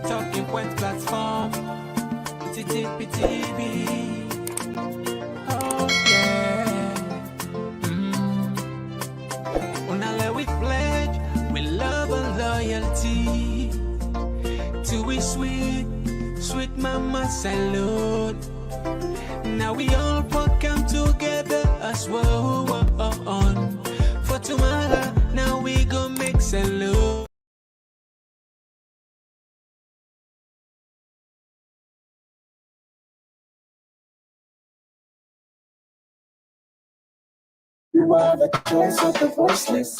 talking point platform. TTPTB. Oh yeah. Unale we pledge with love and loyalty to we sweet, sweet mama salute. Now we all come together as one. For tomorrow, now we go make salute. You are the choice of the voiceless.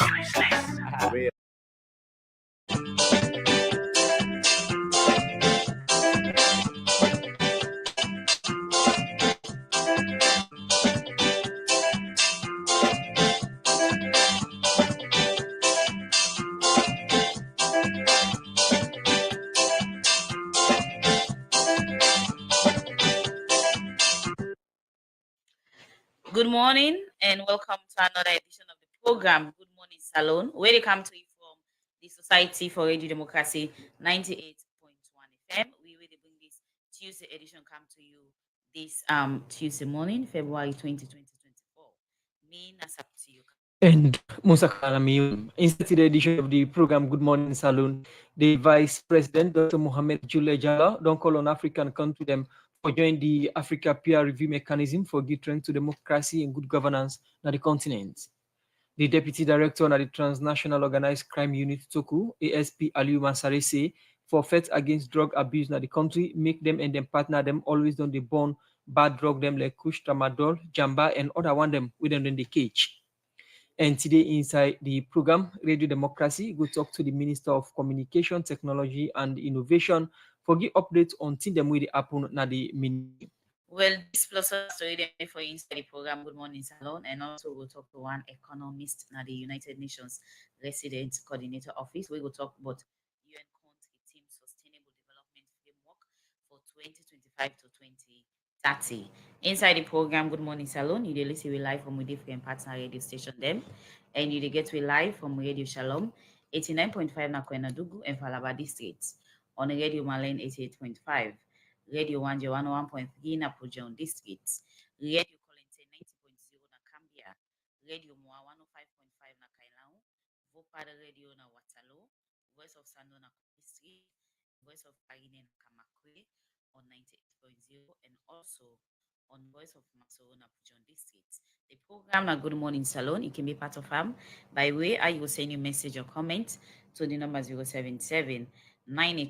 Good morning and welcome to another edition of the program, Good Morning Salon, where they come to you from the Society for Radio Democracy 98.1 FM. We will bring this Tuesday edition come to you this Tuesday morning, February 20, 2024. Me, Nasap to you. And Musa Kalami, in today's edition of the program Good Morning Saloon, the Vice President, Dr. Mohamed Julia Jala, don't call on African country them for joining the Africa peer review mechanism for good trend to democracy and good governance on the continent. The Deputy Director of the Transnational Organized Crime Unit Toku, ASP Aliou Mansare, for fight against drug abuse in the country, make them and them partner them always on the born bad drug them like kush, tramadol, jamba, and other one them within the cage. And today inside the program, Radio Democracy, we talk to the Minister of Communication, Technology and Innovation for give updates on things that will happen na the mini. Well, this plus us already for inside the program Good Morning Salon, and also we'll talk to one economist na the United Nations Resident Coordinator Office. We will talk about UN Team Sustainable Development Framework for 2025 to 2030. Inside the program Good Morning Salon, you listen live from a different partner radio station them, and you get we live from Radio Shalom 89.5 na Kwenadugu and Falaba districts, on Radio Malene 88.5. Radio 101.3 na Pujon districts, Radio Kolente 90.0 na Cambia, Radio Moa 105.5 na Kailau, Vopade Radio na Watalo, Voice of Sando na district, Voice of Parine na Kamakwe on 98.0, and also on Voice of Masoro na Pujon districts. The program na Good Morning Salon, it can be part of by way I will send you a message or comment to the number 077 981.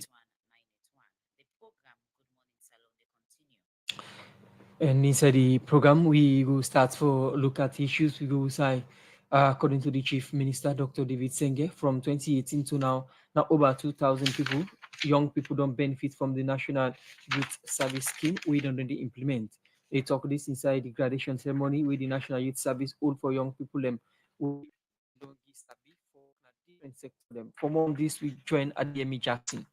And inside the program, we will start for look at issues. We will say, according to the Chief Minister, Dr. David Senge, from 2018 to now over 2,000 people, young people don't benefit from the National Youth Service Scheme. We don't really implement. They talk this inside the graduation ceremony with the National Youth Service, all for young people. Them we don't give for different sector. Them. For more on this, we join Adeyemi Jackson.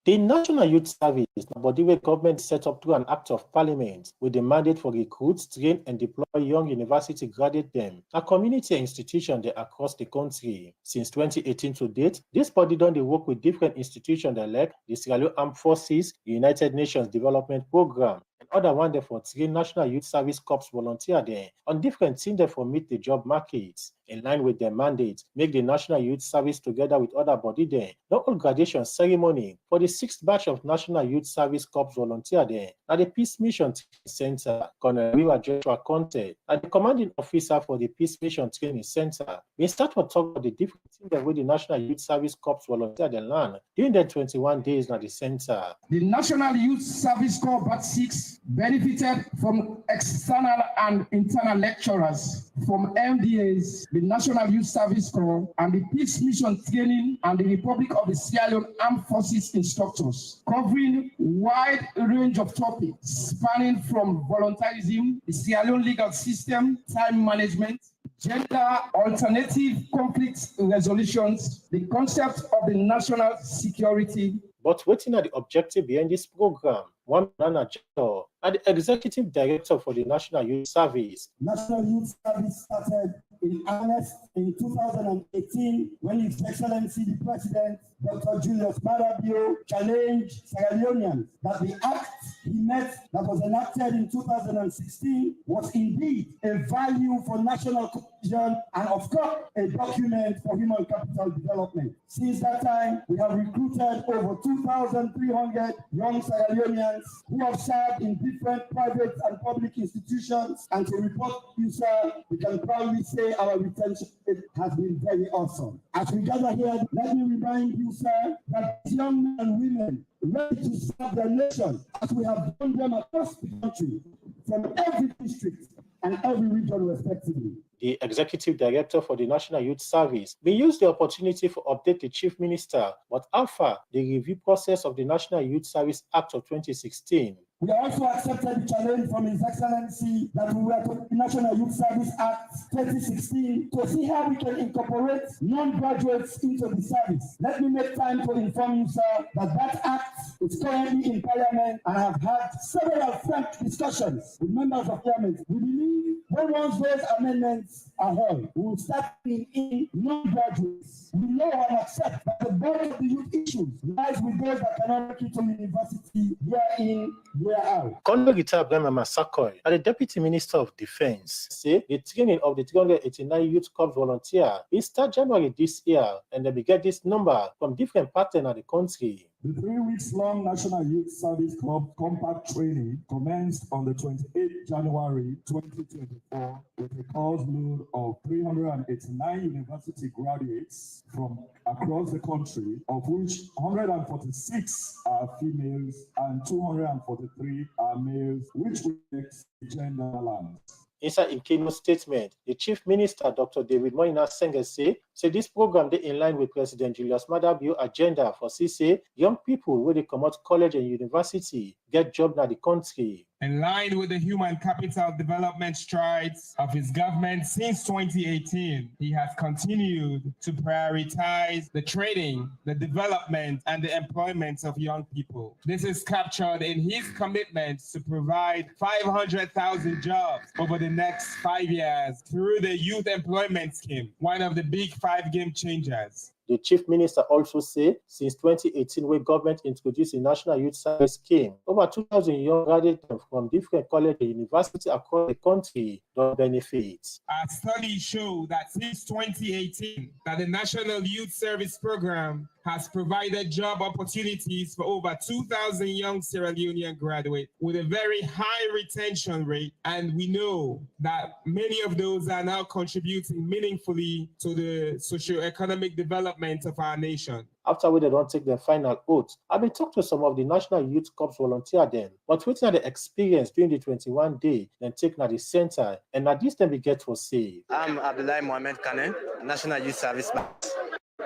The National Youth Service is a body where government set up through an act of parliament with the mandate for recruits, train and deploy young university graduate them, a community institution there across the country. Since 2018 to date, this body done the work with different institutions like the Sierra Leone Armed Forces, the United Nations Development Program, and other one there for train National Youth Service Corps volunteer there on different things there for meet the job markets. In line with their mandate, make the National Youth Service together with other body there. Not all graduation ceremony for the 6th batch of National Youth Service Corps volunteer there at the Peace Mission Training Center. Colonel Riwa Joshua Conte, at the commanding officer for the Peace Mission Training Center, we start to talk about the different things that with the National Youth Service Corps volunteer the land during the 21 days at the center. The National Youth Service Corps Batch 6 benefited from external and internal lecturers from MDAs, the National Youth Service Corps, and the Peace Mission Training and the Republic of the Sierra Leone Armed Forces instructors, covering wide range of topics spanning from voluntarism, the Sierra Leone legal system, time management, gender alternative conflict resolutions, the concept of the national security. But waiting at the objective behind this program, one Nana Jor, and the executive director for the National Youth Service. National Youth Service started in earnest in 2018 when His Excellency the President, Dr. Julius Maada challenged Sierra Leoneans that the act he met that was enacted in 2016 was indeed a value for national cohesion and, of course, a document for human capital development. Since that time, we have recruited over 2,300 young Sierra Leoneans who have served in different private and public institutions. And to report you, sir, we can proudly say our retention has been very awesome. As we gather here, let me remind you, sir, that young men and women ready to serve their nation, as we have done them across the country, from every district and every region respectively. The Executive Director for the National Youth Service may use the opportunity to update the Chief Minister, but how far the review process of the National Youth Service Act of 2016. We also accepted the challenge from His Excellency that we were to the National Youth Service Act 2016 to see how we can incorporate non-graduates into the service. Let me make time to inform you, sir, that that act is currently in Parliament and I have had several frank discussions with members of Parliament. We believe when once those amendments are held, we will start in non-graduates. We know and accept that the bulk of the youth issues lies with those that cannot make it to university year in, year out. Colonel Retired Brahma Masakoy and the Deputy Minister of Defense say the training of the 389 Youth Corps volunteer will start January this year, and they will get this number from different parts of the country. The 3 weeks long National Youth Service Club Compact Training commenced on the 28th January 2024 with a course load of 389 university graduates from across the country, of which 146 are females and 243 are males, which reflects gender balance. Inside in Kano statement, the Chief Minister, Dr. David Moina Senge, say this program is in line with President Julius Maada agenda for CC young people where they come out college and university get job in the country. In line with the human capital development strides of his government since 2018, he has continued to prioritize the training, the development, and the employment of young people. This is captured in his commitment to provide 500,000 jobs over the next 5 years through the Youth Employment Scheme, one of the big 5 game changers. The Chief Minister also said since 2018, when government introduced the National Youth Service Scheme, over 2,000 young graduates from different colleges and universities across the country don't benefit. Our studies show that since 2018, that the National Youth Service Program has provided job opportunities for over 2,000 young Sierra Leonean graduates with a very high retention rate. And we know that many of those are now contributing meaningfully to the socio-economic development of our nation. After they don't take their final oath, I've been talking to some of the National Youth Corps volunteer then, but waiting at the experience during the 21 day, then taking at the center, and at this time we get to say. I'm Abdullahi Mohamed Kane, National Youth Service.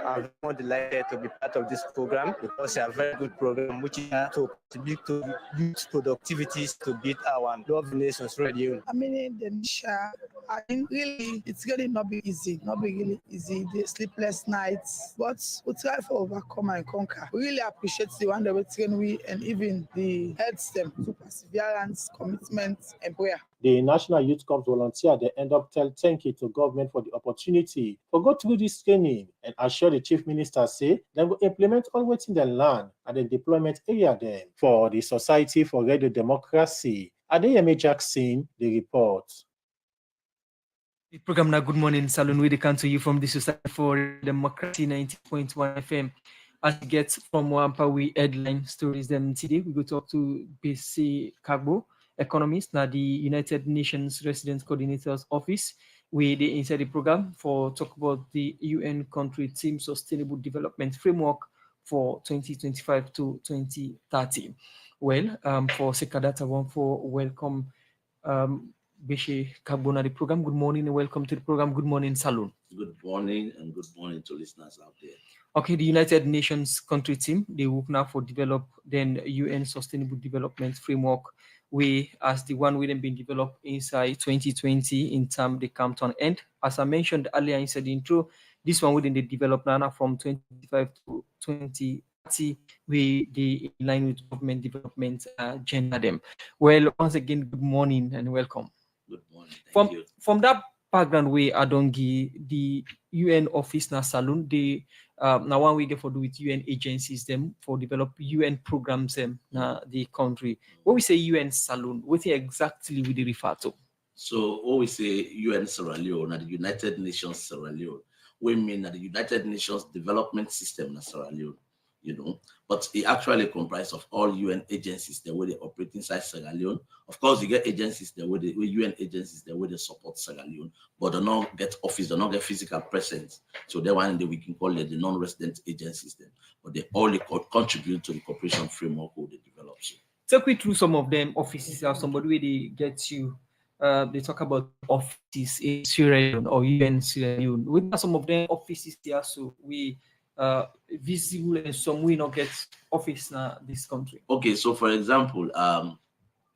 I'm more delighted to be part of this program because it's a very good program which is to contribute to youth productivities to beat our love nations radio. I mean, I think really it's going to not be really easy. The sleepless nights, but we try to overcome and conquer. We really appreciate the one that we train with and even the heads them to perseverance, commitment, and prayer. The National Youth Corps volunteer, they end up thank you to government for the opportunity to go through this training and assure the Chief Minister say they will implement all within the land and the deployment area there for the Society for Radio Democracy. Adeyemi Jackson, the report. The program now, Good Morning Salon, we come to you from the Society for Democracy 90.1 FM. As we get from Wampawi headline stories, then today we go talk to BC Kagbo, economist, now the United Nations Resident Coordinator's Office. We the inside the program for talk about the UN country team sustainable development framework for 2025 to 2030. Well, for Sekadata, one for welcome Beshe Kabona the program. Good morning and welcome to the program. Good morning, Salon. Good morning and good morning to listeners out there. Okay, the United Nations country team, they work now for develop then UN Sustainable Development Framework, we as the one wouldn't been developed inside 2020 in term they come to an end. As I mentioned earlier inside the intro, this one wouldn't develop now from 25 to 2030, we the in line with government development agenda them. Well, once again, good morning and welcome. Good morning. Thank you. From that background way Adongi, the UN office na saloon, they now one way get for do with UN agencies them for develop UN programs them na the country. What we say UN saloon, what exactly we refer to? So what we say UN Sierra Leone, the United Nations Sierra Leone, we mean that the United Nations Development System in Sierra Leone, but it actually comprises of all UN agencies that where they operate inside Sierra Leone. Of course, you get agencies that where UN agencies that where they support Sierra Leone, but they don't get office, they don't get physical presence. So they one that we can call it the non-resident agencies then, but they all contribute to the cooperation framework who they develop. So. Take me through some of them offices or somebody where they get you. They talk about offices in Sierra Leone or UN Sierra Leone. We have some of them offices there, so we visible and some we not get office in this country. Okay, so for example,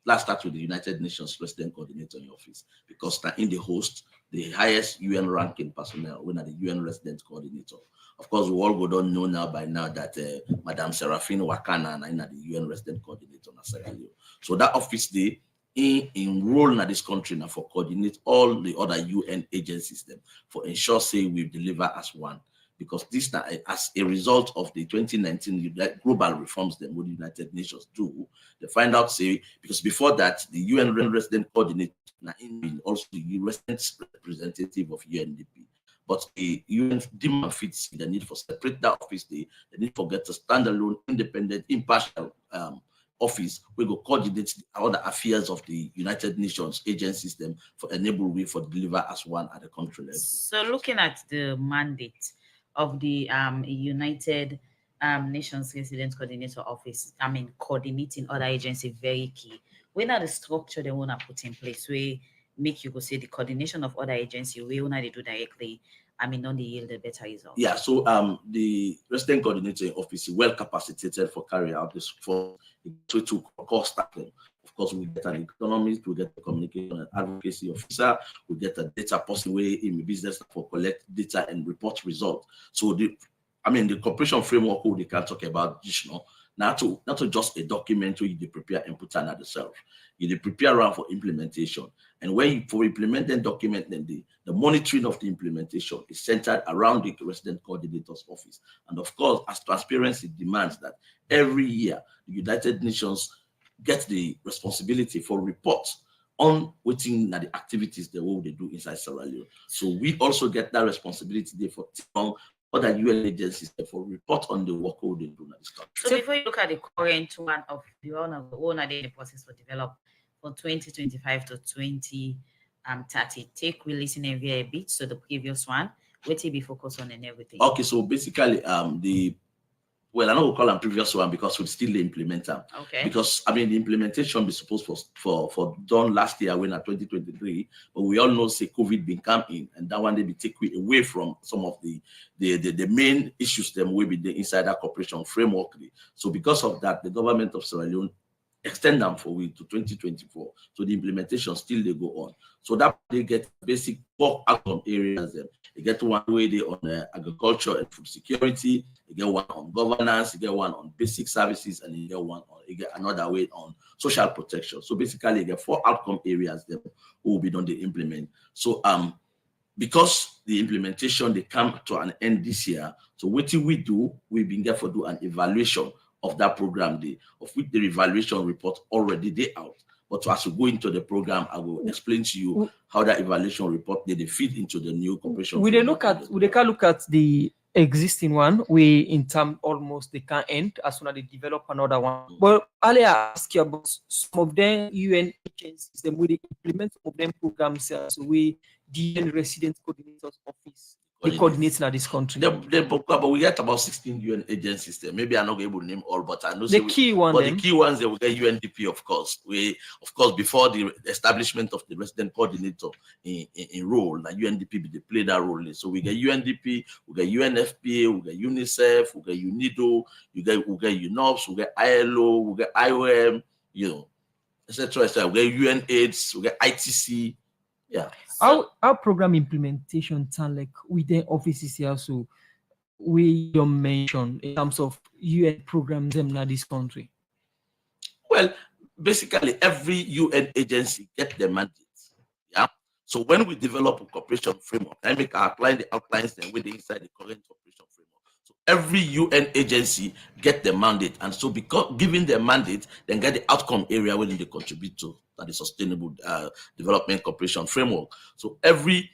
let's start with the United Nations Resident Coordinator in office, because in the host, the highest UN ranking personnel, we are the UN Resident Coordinator. Of course, we all go don't know now by now that Madam Seraphine Wakana is the UN Resident Coordinator in Sierra Leone. So that office they enroll in this country now for coordinate all the other UN agencies them for ensure say we deliver as one. Because this now, as a result of the 2019 global reforms that the United Nations do, they find out, say, because before that, the UN Resident Coordinator also the resident representative of UNDP. But the UN demand fits the need for separate that office, the need for get a standalone, independent, impartial office we go coordinate all the affairs of the United Nations agencies them for enable we for deliver as one at the country level. So looking at the mandate of the United Nations Resident Coordinator Office, coordinating other agencies very key. When are the structure they want to put in place where make you go say the coordination of other agencies we want to do directly, not the yield a better result? Yeah, so the Resident Coordinator Office is well capacitated for carrying out this for to cost tackling. Of course, we get an economist, we get a communication and advocacy officer, we get a data person way in the business for collect data and report results. So the cooperation framework who they can talk about this, not to just a document where you prepare and put another self. You prepare around for implementation. And when you for implementing document, then the monitoring of the implementation is centered around the resident coordinator's office. And of course, as transparency demands that every year the United Nations get the responsibility for reports on waiting at the activities they do inside Sierra Leone. So we also get that responsibility there for other UN agencies for report on the work they do in this country. So before you look at the current one of the one of the one the process for develop for 2025 to 2030, take releasing a bit. So the previous one, what will be focused on and everything. Okay, so basically I know we call them previous one because we still implement them. Okay. Because the implementation be supposed for done last year when at 2023, but we all know say COVID been coming and that one they be taken away from some of the main issues them will be the insider cooperation framework. So because of that, the government of Sierra Leone extend them for we to 2024. So the implementation still they go on. So that they get basic 4 outcome areas them. You get one way they on agriculture and food security, you get one on governance, you get one on basic services, and you get another way on social protection. So basically you get 4 outcome areas that will be done to implement. So because the implementation they come to an end this year, so what we do, we've been there for do an evaluation of that program day, of which the evaluation report already they out. But as we go into the program, I will explain to you how that evaluation report they feed into the new cooperation. We can look at the existing one. We in term almost they can end as soon as they develop another one. But earlier I asked you about some of them UN agencies, them we implement some of them programs. So we the UN Resident Coordinator's Office. They coordinate in this country. But we get about 16 UN agencies there. Maybe I'm not able to name all, but I know the key ones. The key ones they will get UNDP, of course. Before the establishment of the resident coordinator in role, like UNDP they play that role. So we get UNDP, we get UNFPA, we get UNICEF, we get UNIDO, we get UNOPS, we get ILO, we get IOM, etc. We get UNAIDS, we get ITC. Yeah. Our program implementation sound like within offices here, so we don't mention in terms of UN programs in this country. Well, basically every UN agency get their mandate. Yeah. So when we develop a cooperation framework, I make outline the outlines then with inside the current cooperation framework. So every UN agency get the mandate, and so because giving the mandate, then get the outcome area where they contribute to that is sustainable development cooperation framework. So every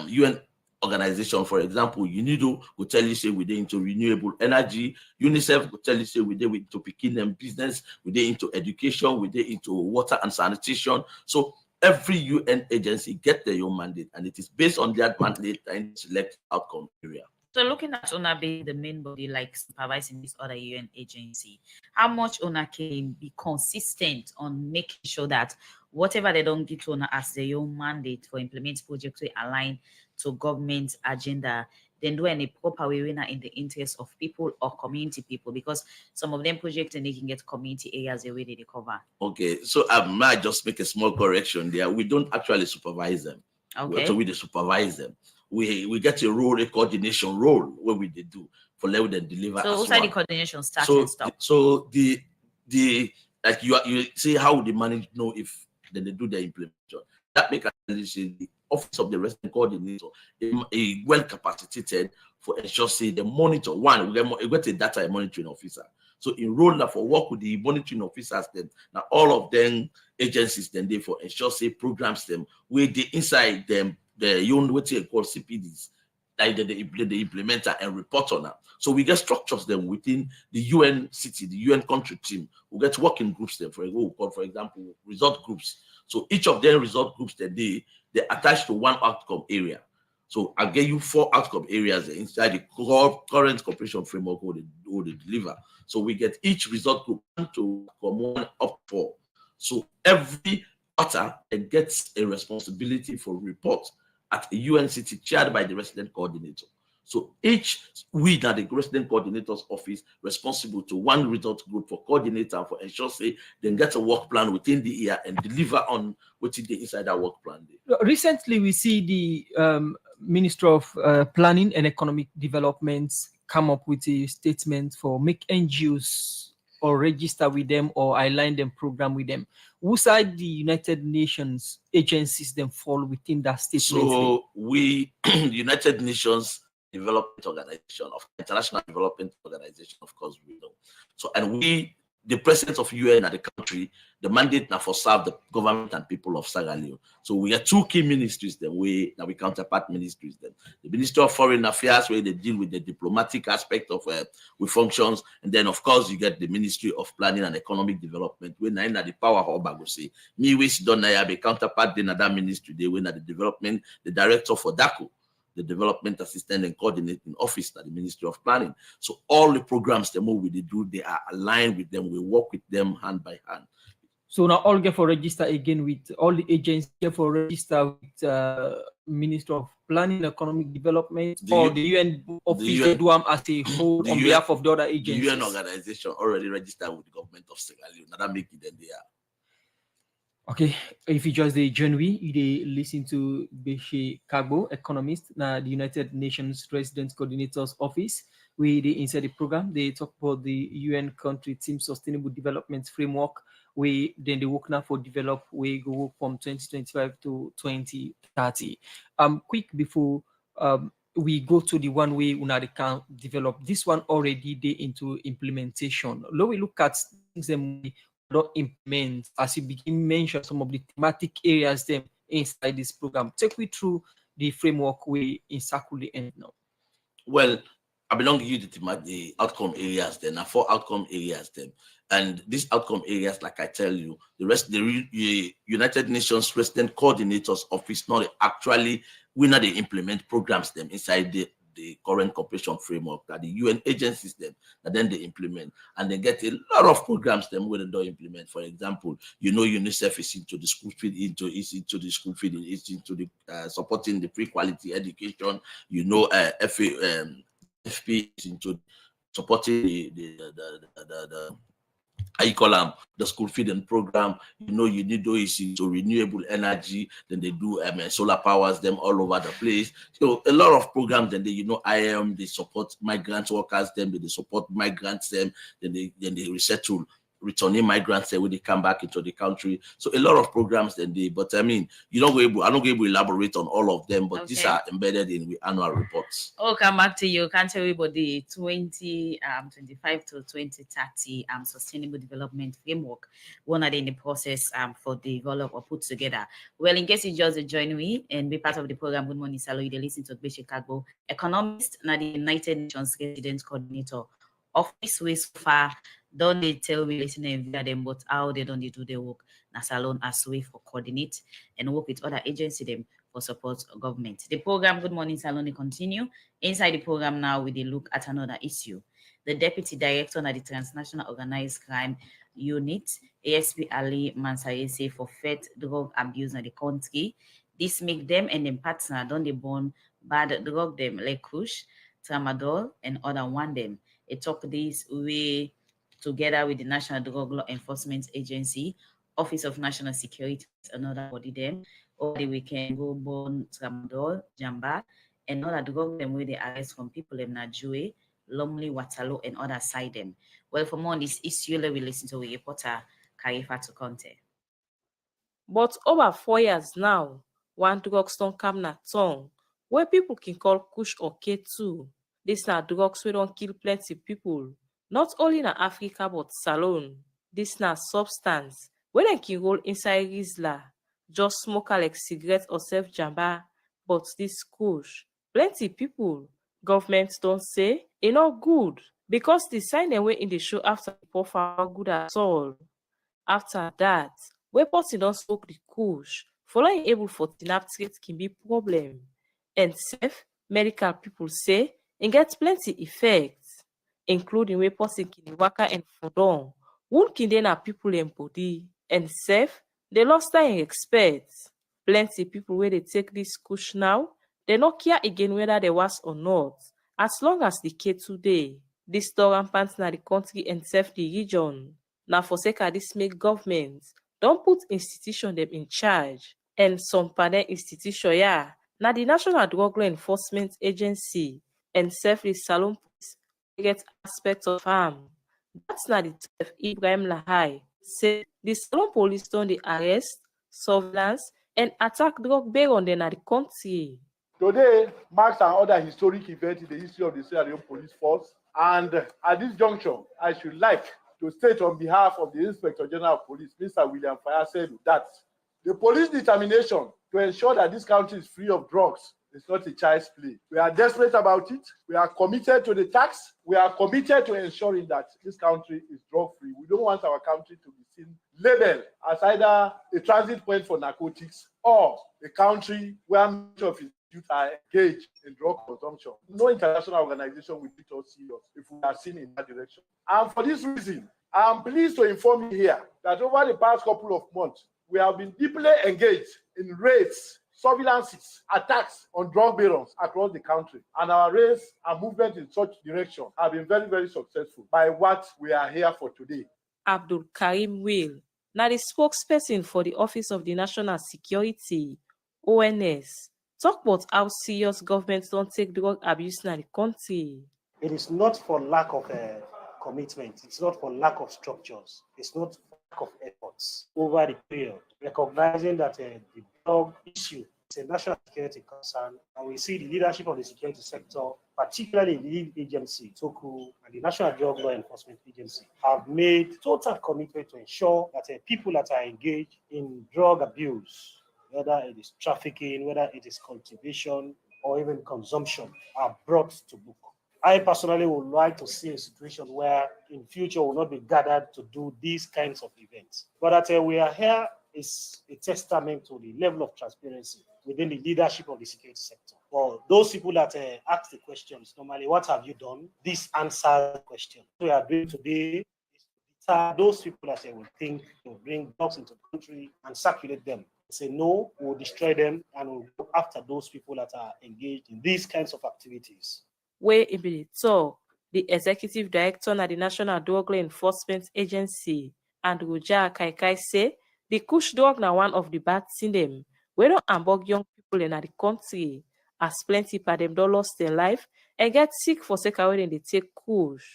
UN organization, for example, UNIDO will tell you say we're into renewable energy. UNICEF will tell you say we're into picking them business, we're into education, we're into water and sanitation. So every UN agency get their own mandate, and it is based on that mandate and select outcome area. So looking at ONA being the main body, like supervising this other UN agency, how much ONA can be consistent on making sure that whatever they don't give to ONA as their own mandate for implementing projects to align to government agenda, then do any proper way in the interest of people or community people, because some of them projects and they can get community areas the way they cover. Okay, so I might just make a small correction there. We don't actually supervise them. Okay. So we supervise them. We get a role, a coordination role where we do for let them deliver. So also the coordination starts so, and stop. So the like you see how the manager know if then they do the implementation. That make the office of the resident coordinator a well capacitated for ensure say the monitor one we get a data monitoring officer. So enroll that for work with the monitoring officers then now all of them agencies then they for ensure say programs them where they inside them the own what they call CPDs like the implementer and report on that. So we get structures them within the UN city, the UN country team. We get working groups them for example result groups. So each of them result groups that they attach to one outcome area. So I'll get you 4 outcome areas inside the current cooperation framework who they deliver. So we get each result group to come 1 up 4. So every quarter it gets a responsibility for report at a UN city chaired by the resident coordinator. So each we that the resident coordinator's office responsible to one result group for coordinator for ensure say then get a work plan within the year and deliver on what is the inside that work plan. Recently, we see the Minister of Planning and Economic Development come up with a statement for make NGOs or register with them or align them program with them. Who side the United Nations agencies then fall within that statement? So we, the United Nations Development Organization, of International Development Organization, of course we know. So and we, the president of UN at the country, the mandate now for serve the government and people of Sierra Leone. So we have 2 key ministries that we counterpart ministries then. The Ministry of Foreign Affairs where they deal with the diplomatic aspect of with functions, and then of course you get the Ministry of Planning and Economic Development where now the power hub I go say me we don't have a counterpart in that ministry they win at the development, the director for DACO, the development assistant and coordinating office at the Ministry of Planning. So all the programs the more we do, they are aligned with them. We work with them hand by hand. So now all get for register again with all the agencies get for register with Ministry of Planning and Economic Development or the UN office they do them as a whole on behalf of the other agencies. The UN organization already registered with the government of Sierra Leone. Now that make it then they are. Okay, if you just the January, you listen to Beshe Kagbo, economist, na the United Nations Resident Coordinator's Office. We inside the program, they talk about the UN country team sustainable development framework. We then they work now for develop. We go work from 2025 to 2030. Quick before we go to the one way they can develop. This one already they into implementation. Now we look at things them don't implement, as you begin mention some of the thematic areas them inside this program. Take me through the framework we in circle the end now. Well, I belong to you the outcome areas then, 4 outcome areas then. And these outcome areas, like I tell you, the United Nations Resident Coordinators Office not actually we not they implement programs them inside the current cooperation framework that the UN agencies them that then they implement, and they get a lot of programs them where they don't implement. For example, UNICEF is into the school feeding, is into the supporting the free quality education. FP is into supporting the how you call them, the school feeding program. You need those into renewable energy. Then they do solar powers them all over the place. So a lot of programs. Then they IAM they support migrant workers. Then they support migrants. Then they resettle. returning migrants when they come back into the country. So a lot of programs then they, but I mean, I'm not going to elaborate on all of them, but these are embedded in the annual reports. Oh, come back to you. Can't tell you about the 2025 to 2030 sustainable development framework. One are they in the process for develop or put together. Well, in case you just join me and be part of the program, good morning, Salo. You listen to Chicago economist, now the United Nations resident coordinator. Office way so far, don't they tell me listening via them, but how they don't do their work. Nasalon as way for coordinate and work with other agencies them for support government. The program Good Morning Salon continue. Inside the program now with a look at another issue. The Deputy Director of the Transnational Organized Crime Unit, ASP Ali Mansayese, for fed drug abuse in the country. This make them and them partner don't they born bad drug them like kush, tramadol, and other one them. It talk this way together with the National Drug Law Enforcement Agency, Office of National Security, another body them. Or we can go born tramadol, jamba, and other drug them where they arrest from people in Najue, Lomley, Watalo, and other side them. Well, for more on this issue, let me listen to reporter Karifa to Conte. But over 4 years now, one drugs don't come na tongue, where people can call Kush or K2. These are drugs we don't kill plenty people, not only in Africa but Salon. This na substance where they can roll inside Rizla, just smoke like cigarette or self jamba. But this Kush, plenty people, governments don't say, it not good, because the sign away in the show after the profile good at all. After that, where person don't smoke the kush, following able for tinap treat can be problem. And safe, medical people say it gets plenty effects, including where person can waka and fodon, wound can then people in body. And safe, they lost time experts. Plenty people where they take this kush now, they not care again whether they was or not, as long as the K today. This store rampant na the country and safe the region. Now for sake of this make governments don't put institution them in charge. And some panel institution, yeah, now the National Drug Law Enforcement Agency and safely Salon Police get aspects of harm. That's not the Chef Ibrahim Lahai say the Salon Police don't the arrest, surveillance, and attack drug baron in the country. Today marks another historic event in the history of the Sierra Leone Police Force. And at this juncture, I should like to state on behalf of the Inspector General of Police, Mr. William Fayasedu, that the police determination to ensure that this country is free of drugs is not a child's play. We are desperate about it. We are committed to the tax. We are committed to ensuring that this country is drug-free. We don't want our country to be seen labeled as either a transit point for narcotics or a country where much of its youth are engaged in drug consumption. No international organization will treat us serious if we are seen in that direction. And for this reason, I am pleased to inform you here that over the past couple of months, we have been deeply engaged in raids, surveillances, attacks on drug barons across the country. And our raids and movement in such direction have been very, very successful by what we are here for today. Abdul Karim Will, now the spokesperson for the Office of the National Security, ONS, talk about how serious governments don't take drug abuse in the country. It is not for lack of commitment. It's not for lack of structures. It's not for lack of efforts over the period. Recognizing that the drug issue is a national security concern, and we see the leadership of the security sector, particularly the lead agency, TOKU, and the National Drug Law Enforcement Agency, have made total commitment to ensure that people that are engaged in drug abuse, whether it is trafficking, whether it is cultivation, or even consumption, are brought to book. I personally would like to see a situation where in future we'll not be gathered to do these kinds of events. But that we are here is a testament to the level of transparency within the leadership of the security sector. For those people that ask the questions, normally, what have you done? This answers the question. What we are doing today is to deter those people that will think to bring drugs into the country and circulate them. Say no, we'll destroy them and we'll go after those people that are engaged in these kinds of activities. Where in the talk, the executive director of the National Drug Law Enforcement Agency, Andrew Kaikai, say the kush drug now one of the bad thing them. We don't ambog young people in the country, as plenty of them don't lost their life and get sick for sake of when they take kush.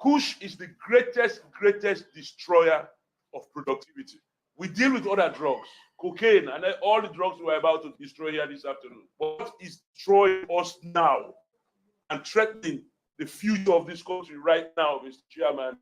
Kush is the greatest destroyer of productivity. We deal with other drugs, cocaine, and all the drugs we're about to destroy here this afternoon. What is destroying us now and threatening the future of this country right now, Mr. Chairman,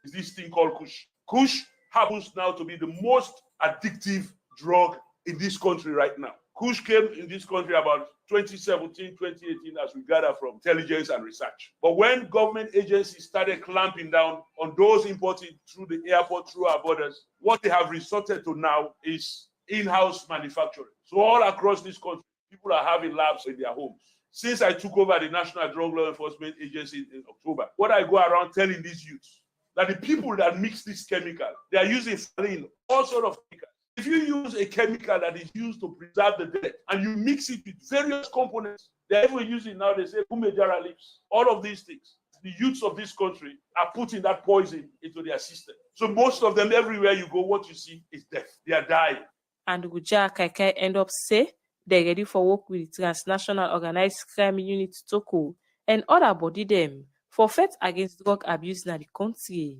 is this thing called Kush. Kush happens now to be the most addictive drug in this country right now. Kush came in this country about 2017, 2018, as we gather from intelligence and research. But when government agencies started clamping down on those imported through the airport, through our borders, what they have resorted to now is in-house manufacturing. So all across this country, people are having labs in their homes. Since I took over the National Drug Law Enforcement Agency in October, what I go around telling these youths, that the people that mix this chemical, they are using saline, all sort of chemicals. If you use a chemical that is used to preserve the dead and you mix it with various components, they're even using now, they say, Umejara leaves, all of these things. The youths of this country are putting that poison into their system. So most of them, everywhere you go, what you see is death. They are dying. And Guja Kaikai end up say they're ready for work with the Transnational Organized Crime Unit Toko and other body them for fight against drug abuse in the country.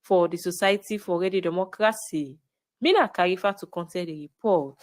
For the Society for Radio Democracy, Mina Karifa to contest the report.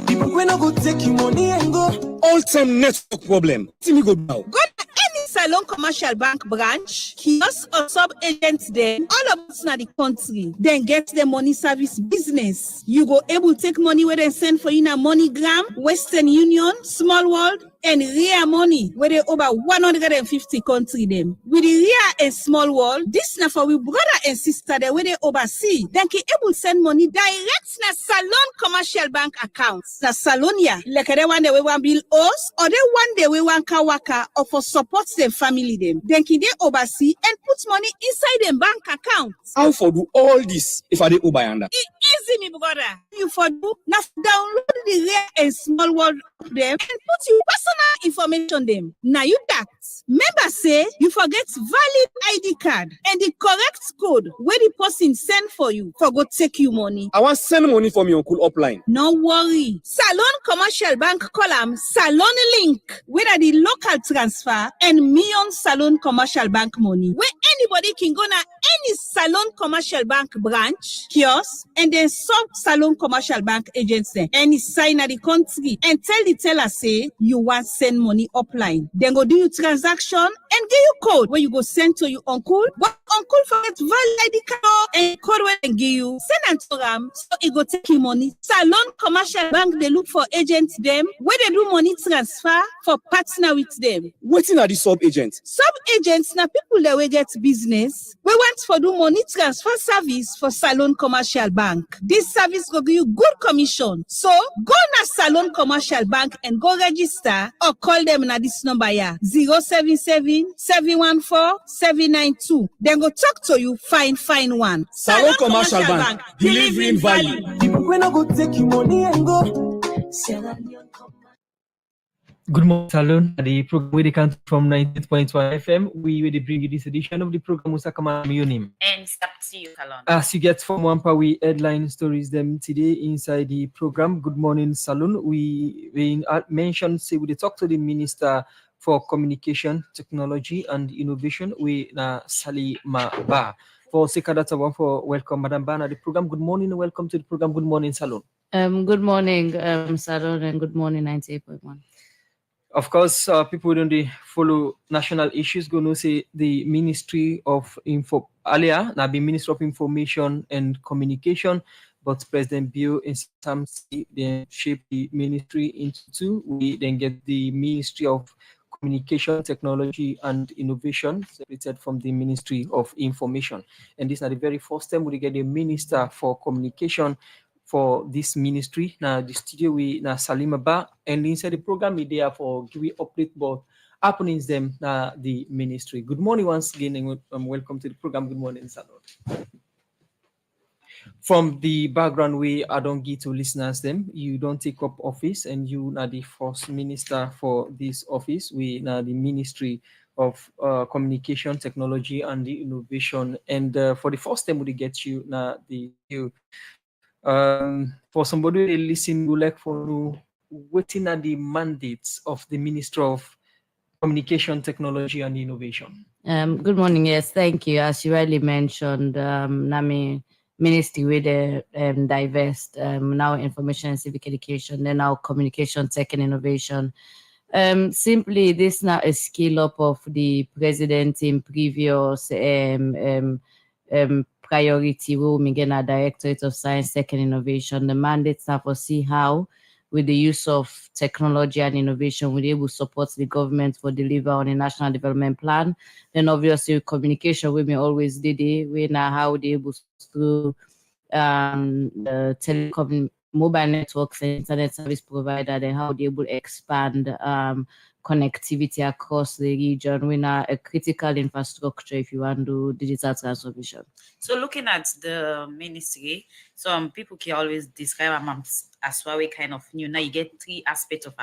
People we no go take your money and go. All-time network problem. See me go now. Go to any Salon Commercial Bank branch, kiosk or sub-agents then, all of us in the country, then get the money service business. You go able to take money where they send for you in a MoneyGram, Western Union, Small World, and Ria Money, where they over 150 country them. With the Ria and Small World, this na for we brother and sister there where they oversee. Then can able send money direct na Salon Commercial Bank accounts. Na Salonia, like they one day we want bill us, or they one day we want kawaka, or for support their family them. Then can they oversee and put money inside them bank accounts. How for do all this if I dey Ubayanda? It easy, me brother. You for do now download the Ria and Small World of them and put your personal information them. Now you that. Member say you forget valid ID card and the correct code where the person send for you for go take you money. I want send money from your uncle upline. No worry. Salon Commercial Bank column Salon Link, where are the local transfer and Million Salon Commercial Bank money, where anybody can go na any Salon Commercial Bank branch, kiosk, and then sub Salon Commercial Bank agents there. Any sign at the country and tell the teller say you want send money upline. Then go do your transaction and give you code where you go send to your uncle. But uncle forget valid ID card and code where they give you. Send and to them so it go take you money. Salon Commercial Bank they look for agents them where they do money transfer for partner with them. Waiting are the sub agents. Sub agents na people that will get business. We want for do money transfer service for Salon Commercial Bank. This service will give you good commission. So go na Salon Commercial Bank and go register or call them na this number here 077 714 792. Then go talk to you fine one. Salon Commercial Bank, delivering value. People we no go take your money and go. Good morning, Salon. The program we come from 98.1 FM. We will bring you this edition of the program Musakama Mionim. And stop to you, Salon. As you get from one power, we headline stories them today inside the program. Good morning, Salon. We mentioned say we talk to the Minister for Communication, Technology and Innovation. We na Salima Ba. For Sekadata one for welcome, Madam Bana. The program. Good morning and welcome to the program. Good morning, Salon. Good morning, Salon, and good morning, 98.1. Of course, people don't follow national issues. Gonna say the Ministry of Info earlier, now be Ministry of Information and Communication, but President Bio in some they shape the ministry into two. We then get the Ministry of Communication, Technology and Innovation separated from the Ministry of Information. And this is the very first time we get a Minister for Communication for this ministry. Now the studio we na Salima Ba and inside the program we there for give we update about happenings them na the ministry. Good morning once again and welcome to the program. Good morning, Salon. From the background we I don't get to listeners them. You don't take up office and you are the first minister for this office. We now the Ministry of Communication, Technology and the Innovation. And for the first time we get you now the you. For somebody to listen, you like for waiting at the mandates of the Minister of communication technology and innovation. Good morning. Yes, thank you. As you rightly mentioned, NAMI Ministry with the divest now information and civic education, then now communication tech and innovation. Simply, this now a scale up of the president in previous priority role, Migena Directorate of Science, Tech and Innovation. The mandate now for see how, with the use of technology and innovation, we're able to support the government for deliver on a national development plan. Then obviously communication, we may always did it. We know how they able to the telecom mobile networks and internet service provider, then how they able to expand connectivity across the region. We know a critical infrastructure if you want to do digital transformation. So looking at the ministry, some people can always describe them as well, we kind of new. Now you get three aspects of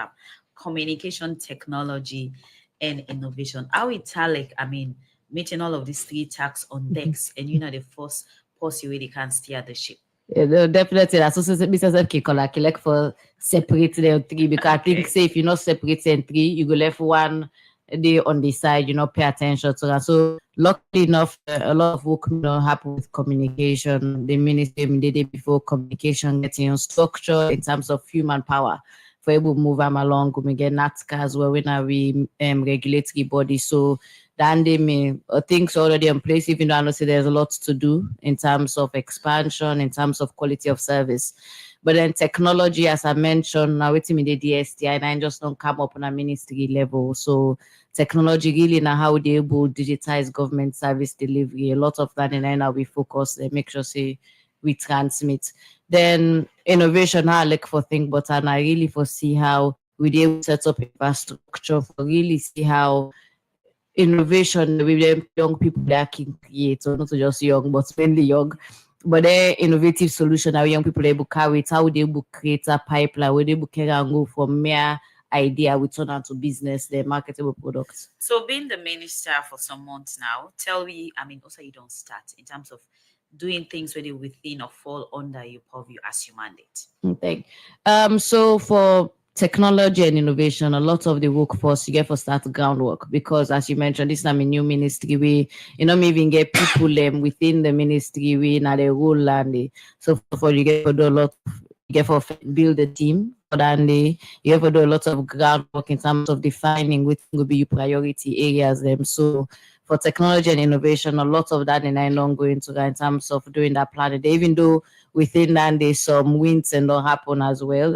communication, technology, and innovation. How italic, I mean, meeting all of these three tasks on decks, and the first person where they can steer the ship. Yeah, definitely. That's also business like for separate the three, because I think say if you not separate in three, you go left one day on the side, pay attention to that. So luckily enough, a lot of work happen with communication. The ministry the day before communication getting structure in terms of human power for able to move them along. We get NATCA as well when we regulatory body. So then they may things already in place, even though I know say there's a lot to do in terms of expansion, in terms of quality of service. But then technology, as I mentioned, now it's in the DSTI and I just don't come up on a ministry level. So technology really now how they able to digitize government service delivery. A lot of that, and then now we focus and make sure say we transmit. Then innovation, I look for things, but and I really foresee how we able to set up infrastructure for really see how innovation with them young people that can create, so not just young, but mainly young. But their innovative solution how young people are able to carry it, how they able to create a pipeline, where they able to go from mere idea, we turn out to business, their marketable products. So being the minister for some months now, tell me, I mean, also you don't start in terms of doing things really within or fall under your purview as your mandate. Thank you. So for technology and innovation, a lot of the workforce you get for start groundwork, because as you mentioned, this is a new ministry. We maybe even get people within the ministry we now the role and so for you get to do a lot you get for build a team, and you have to do a lot of groundwork in terms of defining which will be your priority areas. So for technology and innovation, a lot of that and I long going to in terms of doing that planning. Even though within that there's some wins and don't happen as well.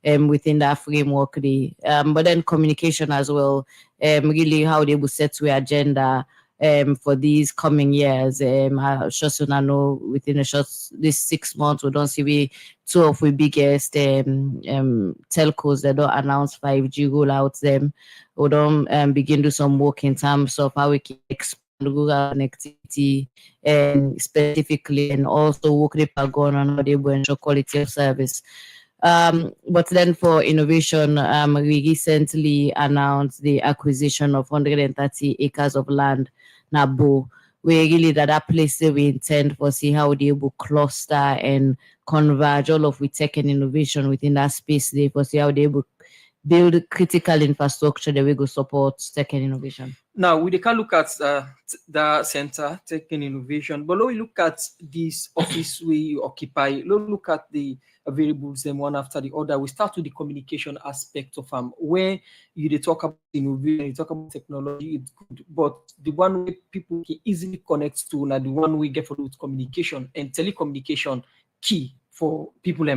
Within that framework, but then communication as well. Really how they will set to agenda for these coming years. I just know within this 6 months we don't see we two of the biggest telcos that don't announce 5G rollouts. We don't begin do some work in terms of how we can expand rural connectivity specifically, and also work with going on how they will ensure quality of service. But then for innovation, we recently announced the acquisition of 130 acres of land, Nabo. We really that place that we intend for see how they will cluster and converge all of we tech and innovation within that space. They for see how they will build critical infrastructure that we go support tech and innovation. Now, we can look at the center, tech and innovation, but when we look at this office we occupy, look at the variables them one after the other. We start with the communication aspect of where you talk about innovation, you talk about technology, it's good, but the one way people can easily connect to, now the one we get for with communication and telecommunication key for people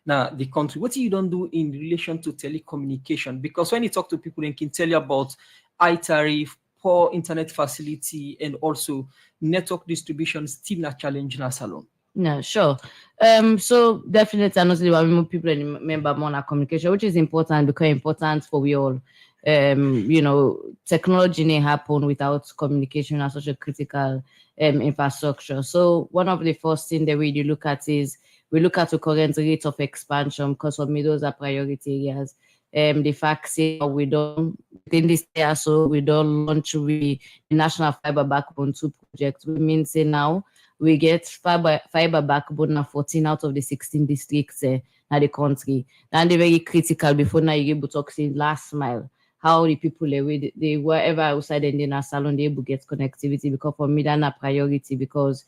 now the country. What you don't do in relation to telecommunication? Because when you talk to people, they can tell you about high tariff, poor internet facility, and also network distribution still a challenge in our salon. No, sure. So definitely, honestly, more people remember more communication, which is important because important for we all. Technology may happen without communication as such a critical infrastructure. So one of the first things that we look at is we look at the current rate of expansion, because for me those are priority areas. The fact say we don't within this year, so we don't launch the National Fiber Backbone 2 project. We mean say now we get fiber backbone now 14 out of the 16 districts in the country. And they're very critical before now you get to talk say last mile. how the people they wherever outside in a salon they able get connectivity, because for me that's a priority, because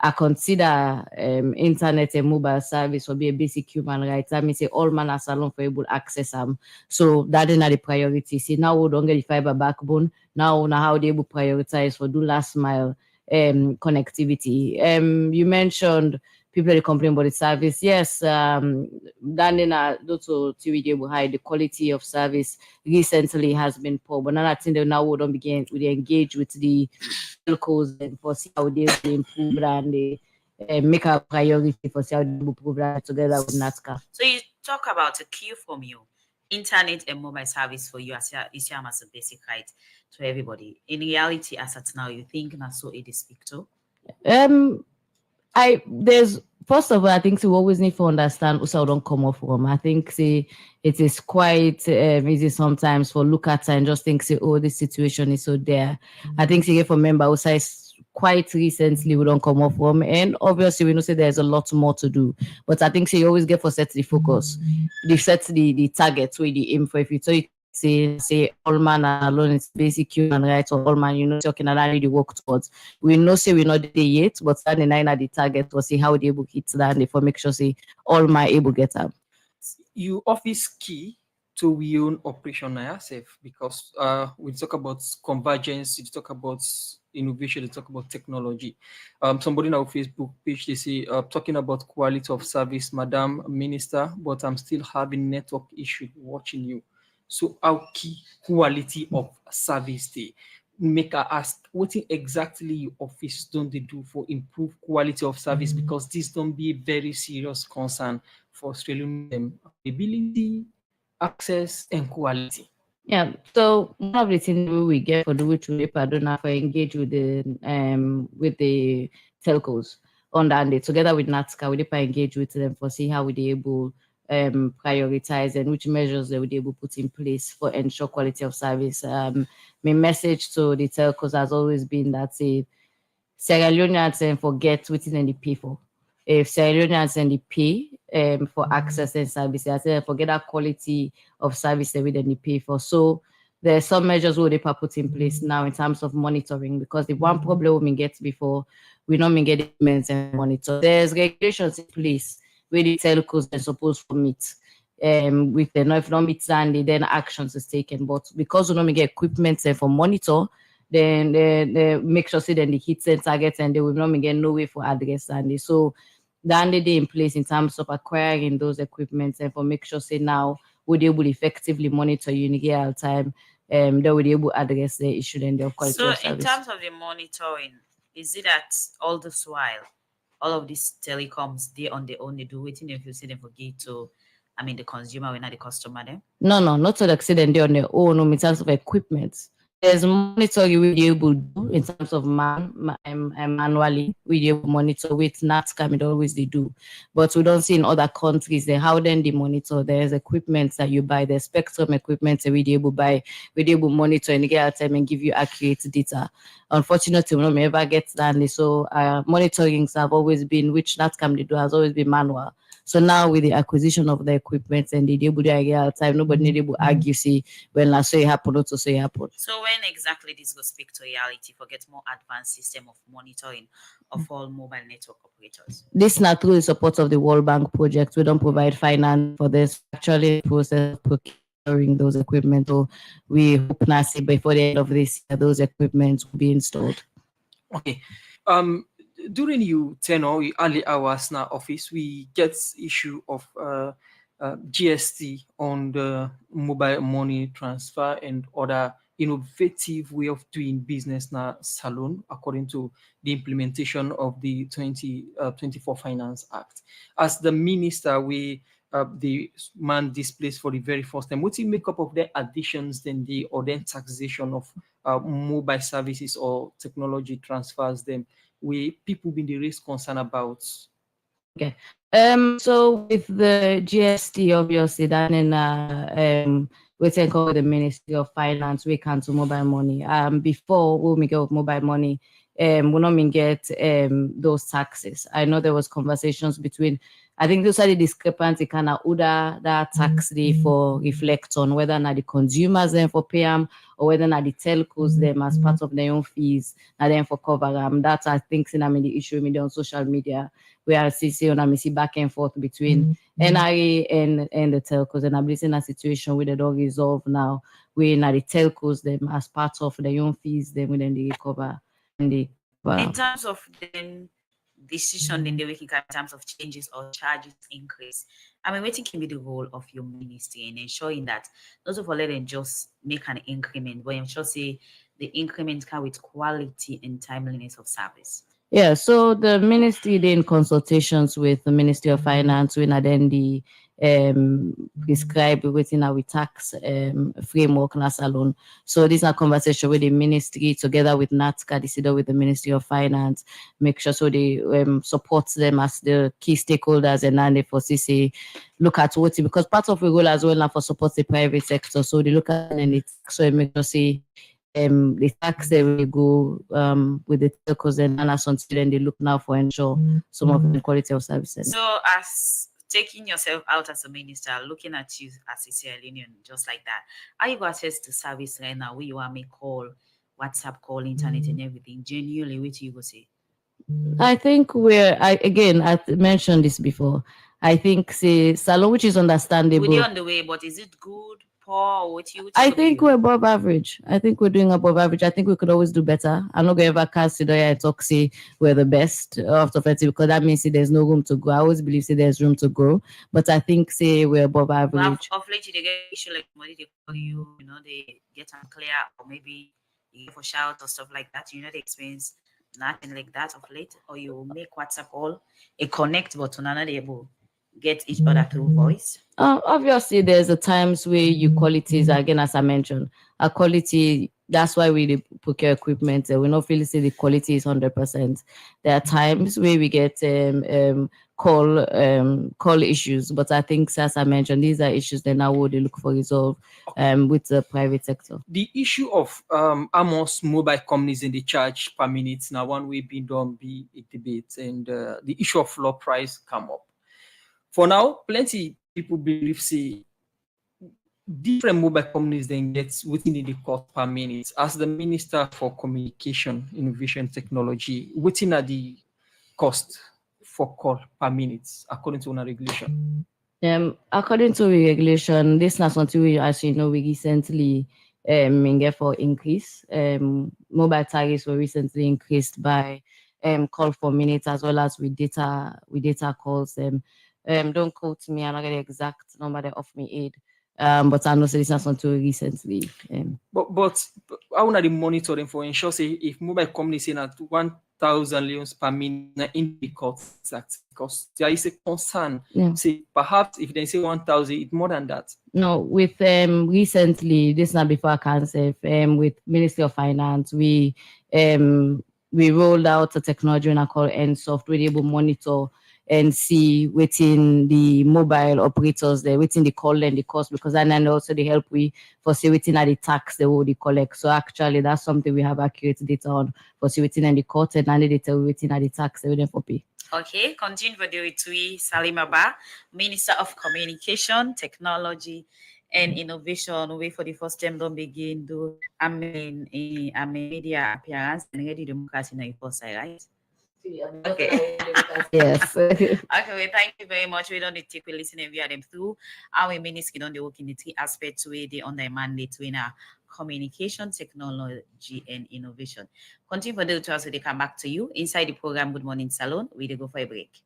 I consider internet and mobile service will be a basic human right. That means all man salon for able access them. So that is not the priority. See, now we don't get the fiber backbone. Now how they able prioritize for do last mile connectivity. You mentioned people that complain about the service. Yes, then in a to high the quality of service recently has been poor. But now I think that now we don't begin we engage with the telcos and for see how they improve and they make a priority for see how they improve that together with NATCA. So you talk about a queue from you, internet and mobile service for you as a basic right to everybody. In reality, as at now, you think not so it is speak to? There's first of all, I think we always need to understand also don't come off from. I think it is quite easy sometimes for look at and just think oh, this situation is so there. I think for member also quite recently we don't come off from, and obviously we know there's a lot more to do. But I think you always get for set the focus, they set the target where the aim for. If you say all man alone is basic human rights, or all man, talking and really work towards. We know we're not there yet, but standing nine at the target or see how they able hit that and for make sure all man able get up. You office key to we own operation yourself, because we talk about convergence, we talk about innovation, we talk about technology. Somebody on our Facebook page, they say talking about quality of service, Madam Minister, but I'm still having network issue watching you. So our key quality of service they make her ask what exactly your office don't they do for improve quality of service, because this don't be a very serious concern for Australian ability, access and quality. Yeah, so one of the things we get for the which we don't have to engage with the telcos on that day together with NATCA, we engage with them for see how we they able prioritize and which measures they would be able to put in place for ensure quality of service. My message to the telcos has always been that Sierra Leoneans forget within the pay for. If Sierra Leoneans and the pay for access and services, forget that quality of service that we then pay for. So there's some measures where they put in place now in terms of monitoring, because the one problem we get before we don't get payments and monitor. There's regulations in place where the telcos are supposed to meet with the if not meet Sandy, then actions is taken. But because we don't get equipment for monitor, then they make sure then the hit and targets and they will not get no way for address Sandy. So the day in place in terms of acquiring those equipments and for make sure now we'll be able to effectively monitor you in real time, they will be able to address the issue and their quality of service. So in terms of the monitoring, is it that all this while all of these telecoms they on their own, they do waiting if you see them forget to the consumer when not the customer then? No, not to the extent they're on their own in terms of equipment. There's monitoring we be able to do in terms of manually. We able to monitor with NATCA, it always they do. But we don't see in other countries how then they monitor. There's equipment that you buy, there's spectrum equipment that we able to buy, we able to monitor and get time and give you accurate data. Unfortunately, we don't ever get that. So monitorings have always been, which NATCA they do, has always been manual. So now with the acquisition of the equipment and the able to time, nobody need able argue when I say it happen, not to say it happen. So when exactly this will speak to reality for get more advanced system of monitoring of all mobile network operators? This not through the support of the World Bank project. We don't provide finance for this. Actually, process procuring those equipment. So we hope not see before the end of this year, those equipment will be installed. Okay. During you tenure, early hours now office, we get issue of GST on the mobile money transfer and other innovative way of doing business now salon, according to the implementation of the 2024 Finance Act. As the minister, the man displaced for the very first time, what's the makeup of the additions then the or then taxation of mobile services or technology transfers them? We people been the raise concern about. Okay. So with the GST, obviously, that in we take over the Ministry of Finance, we cancel mobile money. Before when we go with mobile money, we not mean get those taxes. I know there was conversations between, I think those are the discrepancy kind of order that tax day for reflect on whether or not the consumers then for pay them or whether or not the telcos them as part of their own fees and then for cover them. That's I think the issue media on social media where I see on I see back and forth between NRA and the telcos, and I believe in a situation where they don't resolve now where now the telcos them as part of their own fees then within the recover and the in terms of then decision in the week in terms of changes or charges increase. I mean, what can be the role of your ministry in ensuring that not of all let them just make an increment, but I'm sure say the increment come with quality and timeliness of service. Yeah, so the ministry did in consultations with the Ministry of Finance, we then the prescribe within our tax framework na salon. So this is a conversation with the ministry together with NATCA, decider with the Ministry of Finance, make sure so they support them as the key stakeholders and then they for CC look at what because part of the goal as well now for support the private sector. So they look at and it so make sure say the tax they will go with the telcos and until then they look now for ensure some of the quality of services. So as taking yourself out as a minister, looking at you as a Sierra Leonean, just like that, are you access to service right now where you want me call, WhatsApp call, internet and everything? Genuinely, what you go say? I think I mentioned this before. I think say salon, which is understandable. We're on the way, but is it good? I think we're above average. I think we're doing above average. I think we could always do better. I'm not going to ever consider and talk say we're the best after 30 because that means there's no room to grow. I always believe say there's room to grow, but I think say we're above average. Of late they get issue like money they call you, they get unclear or maybe you go for shout or stuff like that. They experience nothing like that of late, or you make WhatsApp call a connect button and they able get each other through voice. Obviously, there's a times where your qualities, again, as I mentioned, our quality, that's why we procure equipment. We not really say the quality is 100%. There are times where we get call issues, but I think, as I mentioned, these are issues that now would look for resolve with the private sector. The issue of almost mobile companies in the charge per minute now one way being done be a debate, and the issue of floor price come up. For now, plenty people believe say different mobile companies then get within the cost per minute. As the Minister for Communication, Innovation, Technology, within at the cost for call per minute according to our regulation. According to the regulation, this is not something we actually know we recently get for increase. Mobile tariffs were recently increased by call for minutes as well as with data calls. Don't quote me, I'm not getting the exact number they offer me aid. But I know this is not something recently. But how are the monitoring for ensure say if mobile companies say at 1,000 leons per minute in the cost, because there is a concern. Yeah. Say perhaps if they say 1,000, it's more than that. No, with recently, this is not before I can say, with Ministry of Finance, we rolled out a technology and I call NSoft, we're able to monitor and see within the mobile operators there, within the call and the cost, because then also they help we for see within the tax they will collect. So actually that's something we have accurate data on for see within the cost and the data within the tax they will for pay. Okay, continue for the Ritui Salimaba, Minister of Communication, Technology and Innovation. We for the first time don't begin to media appearance and ready democracy in the side, right? Okay. Yes. Okay, well, thank you very much. We don't need to take listening via them through. Our ministry don't work in the three aspects where they on their mandate in our communication, technology, and innovation. Continue for the to us, they come back to you inside the program Good Morning Salon. We go for a break.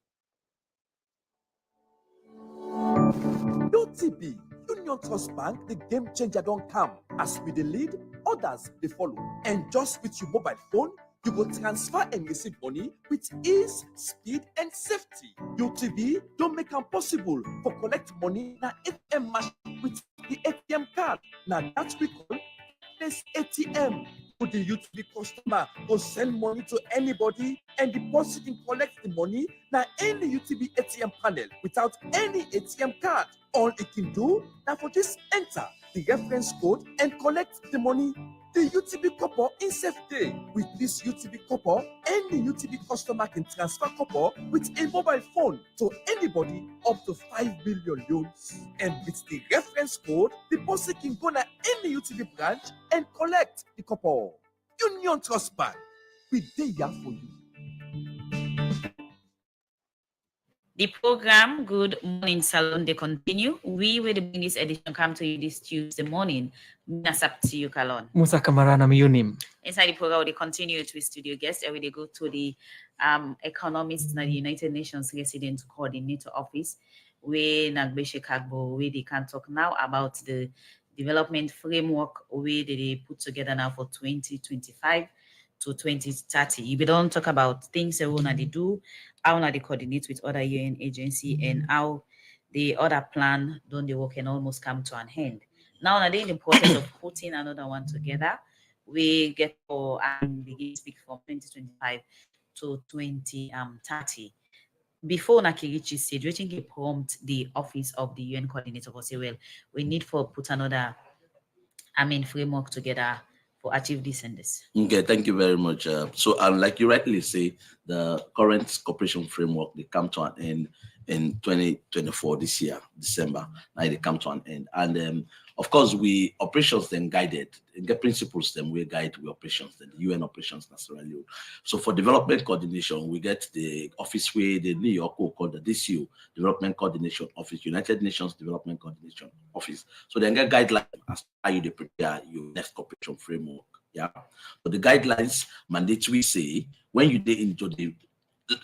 UTB, Union Trust Bank, the game changer don't come. As we the lead, others they follow. And just with your mobile phone, you will transfer and receive money with ease, speed, and safety. UTB don't make it possible for collect money na ATM machine with the ATM card. Now that's we call this ATM. For the UTB customer to send money to anybody and deposit and collect the money na any UTB ATM panel without any ATM card. All it can do now for just enter the reference code and collect the money. the UTB copper in safe day. With this UTB copper, any UTB customer can transfer copper with a mobile phone to anybody up to 5 billion loans. And with the reference code, the person can go to any UTB branch and collect the copper. Union Trust Bank, we dey here for you. The program Good Morning Salon, they continue. We will bring this edition come to you this Tuesday morning. Nasap to you, Kalon. Musa Kamara na miyunim. Inside the program, they continue with studio guests, and they go to the economists in the United Nations Resident Coordinator Office, where Nagbeshe Kagbo, where they can talk now about the development framework where they put together now for 2025 to 2030. You don't talk about things that they do, how they coordinate with other UN agency, and how the other plan don't they work and almost come to an end. Now they're in the process of putting another one together. We get for begin to speak from 2025 to 2030. Before Nakirichi said, do you think it prompt the office of the UN coordinator to say, well, we need for put another framework together for achieve this and this? Okay, thank you very much. So like you rightly say, the current cooperation framework, they come to an end in 2024 this year, December. Now they come to an end. And of course, we operations then guided, the principles then we guide the operations, then the UN operations necessarily. So for development coordination, we get the office where the New York called the DCO, Development Coordination Office, United Nations Development Coordination Office. So then get guidelines as how you prepare your next cooperation framework. Yeah. But the guidelines mandatory say when you get into the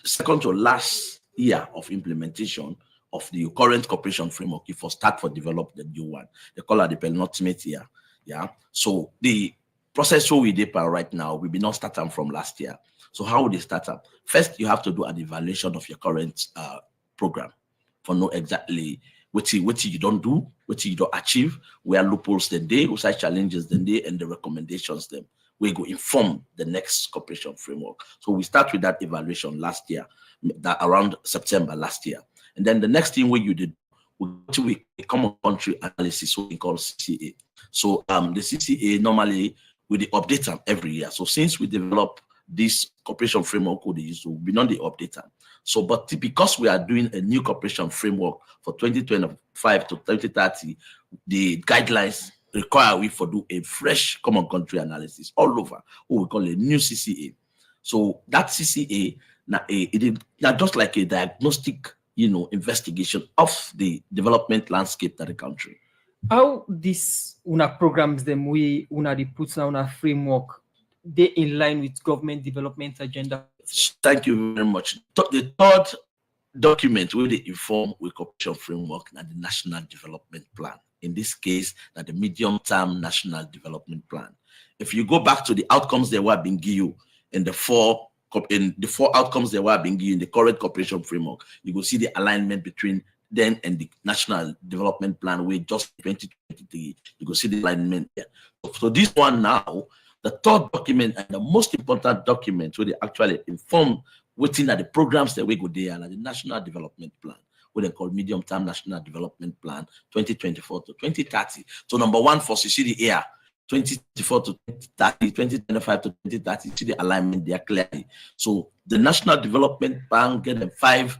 second to last year of implementation of the current cooperation framework, if you start for develop the new one, they call it the penultimate year. Yeah. So the process we did right now, we be not starting from last year. So how would they start up? First, you have to do an evaluation of your current program for know exactly what you don't do, what you don't achieve, where loopholes then they, what side challenges then they, and the recommendations them. We go inform the next cooperation framework. So we start with that evaluation last year, that around September last year. And then the next thing you did, we go to a common country analysis, what we call CCA. So the CCA normally we update them every year. So since we develop this cooperation framework, so we not the updater. So, but because we are doing a new cooperation framework for 2025 to 2030, the guidelines require we for do a fresh common country analysis all over, what we call a new CCA. So that CCA it is not just like a diagnostic, investigation of the development landscape of the country. How this programs them we they put down a framework, they in line with government development agenda? Thank you very much. The third document where they inform with cooperation framework and the National Development Plan. In this case, that the medium-term National Development Plan. If you go back to the outcomes they were being given in the four outcomes they were being given in the current cooperation framework, you will see the alignment between them and the National Development Plan with just 2023. You will see the alignment there. So this one now, the third document and the most important document where they actually inform within the programs that we go there and the National Development Plan, what they call medium-term National Development Plan 2024 to 2030. So number one for you see the year 2024 to 2030, 2025 to 2030, you see the alignment there clearly. So the National Development Plan get them 5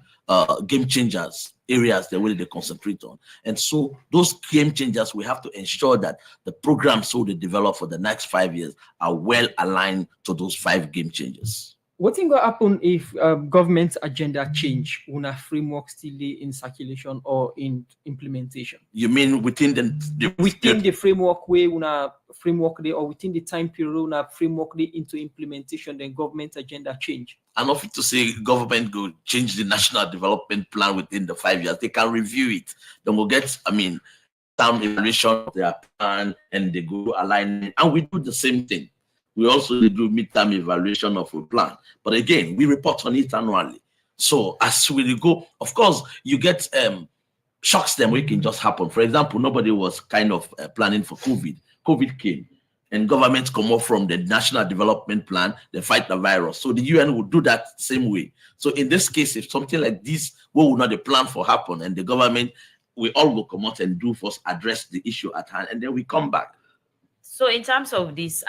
game changers areas that really they concentrate on. And so those game changers, we have to ensure that the programs so they develop for the next 5 years are well aligned to those 5 game changers. What thing will happen if government agenda change when a framework still in circulation or in implementation? You mean within the framework way when a framework day or within the time period when a framework day into implementation, then government agenda change? I'm not fit to say government go change the National Development Plan within the 5 years. They can review it. Then we'll get, some evaluation of their plan and they go alignment. And we do the same thing. We also do midterm evaluation of a plan. But again, we report on it annually. So as we go, of course, you get shocks them where it can just happen. For example, nobody was kind of planning for COVID. COVID came and governments come up from the National Development Plan, they fight the virus. So the UN would do that same way. So in this case, if something like this, what would not the plan for happen and the government, we all will come out and do first address the issue at hand and then we come back. So in terms of this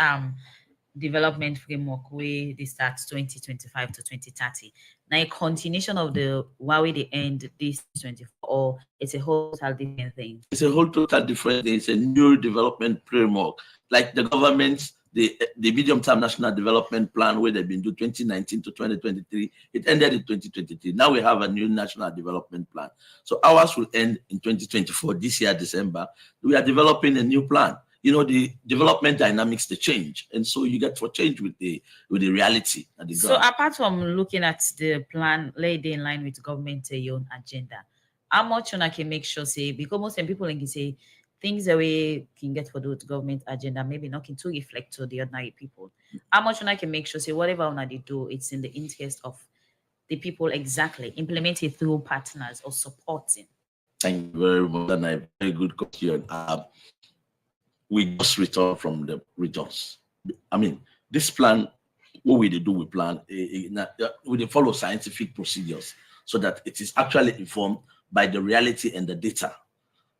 development framework where they start 2025 to 2030, now a continuation of the Huawei they end this 24, or it's a whole total different thing? It's a whole total different thing. It's a new development framework. Like the government's the medium-term national development plan where they've been doing 2019 to 2023, it ended in 2023. Now we have a new national development plan. So ours will end in 2024, this year, December. We are developing a new plan. You know, the development dynamics, they change. And so you get for change with the reality at the ground. So apart from looking at the plan laid in line with government own agenda, how much one I can make sure say, because most people can say things that we can get for the government agenda, maybe not to reflect to the ordinary people. How much one I can make sure say whatever one they do, it's in the interest of the people exactly, implement it through partners or supporting. Thank you very much, and a very good question. We just returned from the regions. I mean, this plan, what we do, we plan, we follow scientific procedures so that it is actually informed by the reality and the data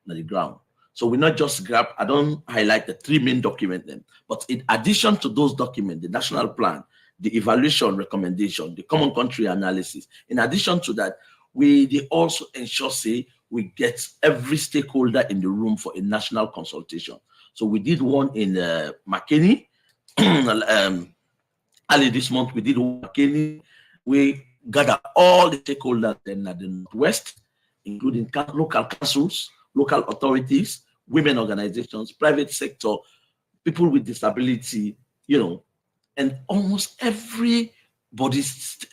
on the ground. So we not just grab, I don't highlight the three main documents, but in addition to those documents, the national plan, the evaluation recommendation, the common country analysis, in addition to that, they also ensure, say, we get every stakeholder in the room for a national consultation. So we did one in Makeni. Early this month, we did one in Makeni. We gather all the stakeholders in the Northwest, including local councils, local authorities, women organizations, private sector, people with disability, you know, and almost every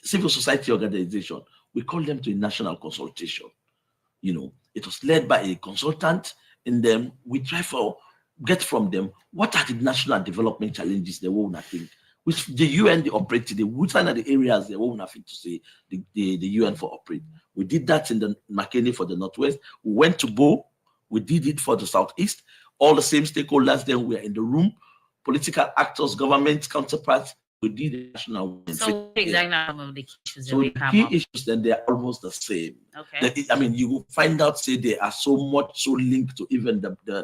civil society organization, we call them to a national consultation. You know, it was led by a consultant, and then we try to get from them what are the national development challenges they want to think, which the UN they operate today, which are the areas they want to say the UN for operate. We did that in the Makeni for the Northwest. We went to Bo, we did it for the Southeast. All the same stakeholders then were in the room, political actors, government counterparts. We did the national. So exactly some of the issues so the key issues then they are almost the same. Okay. I mean, you will find out say they are so linked to even the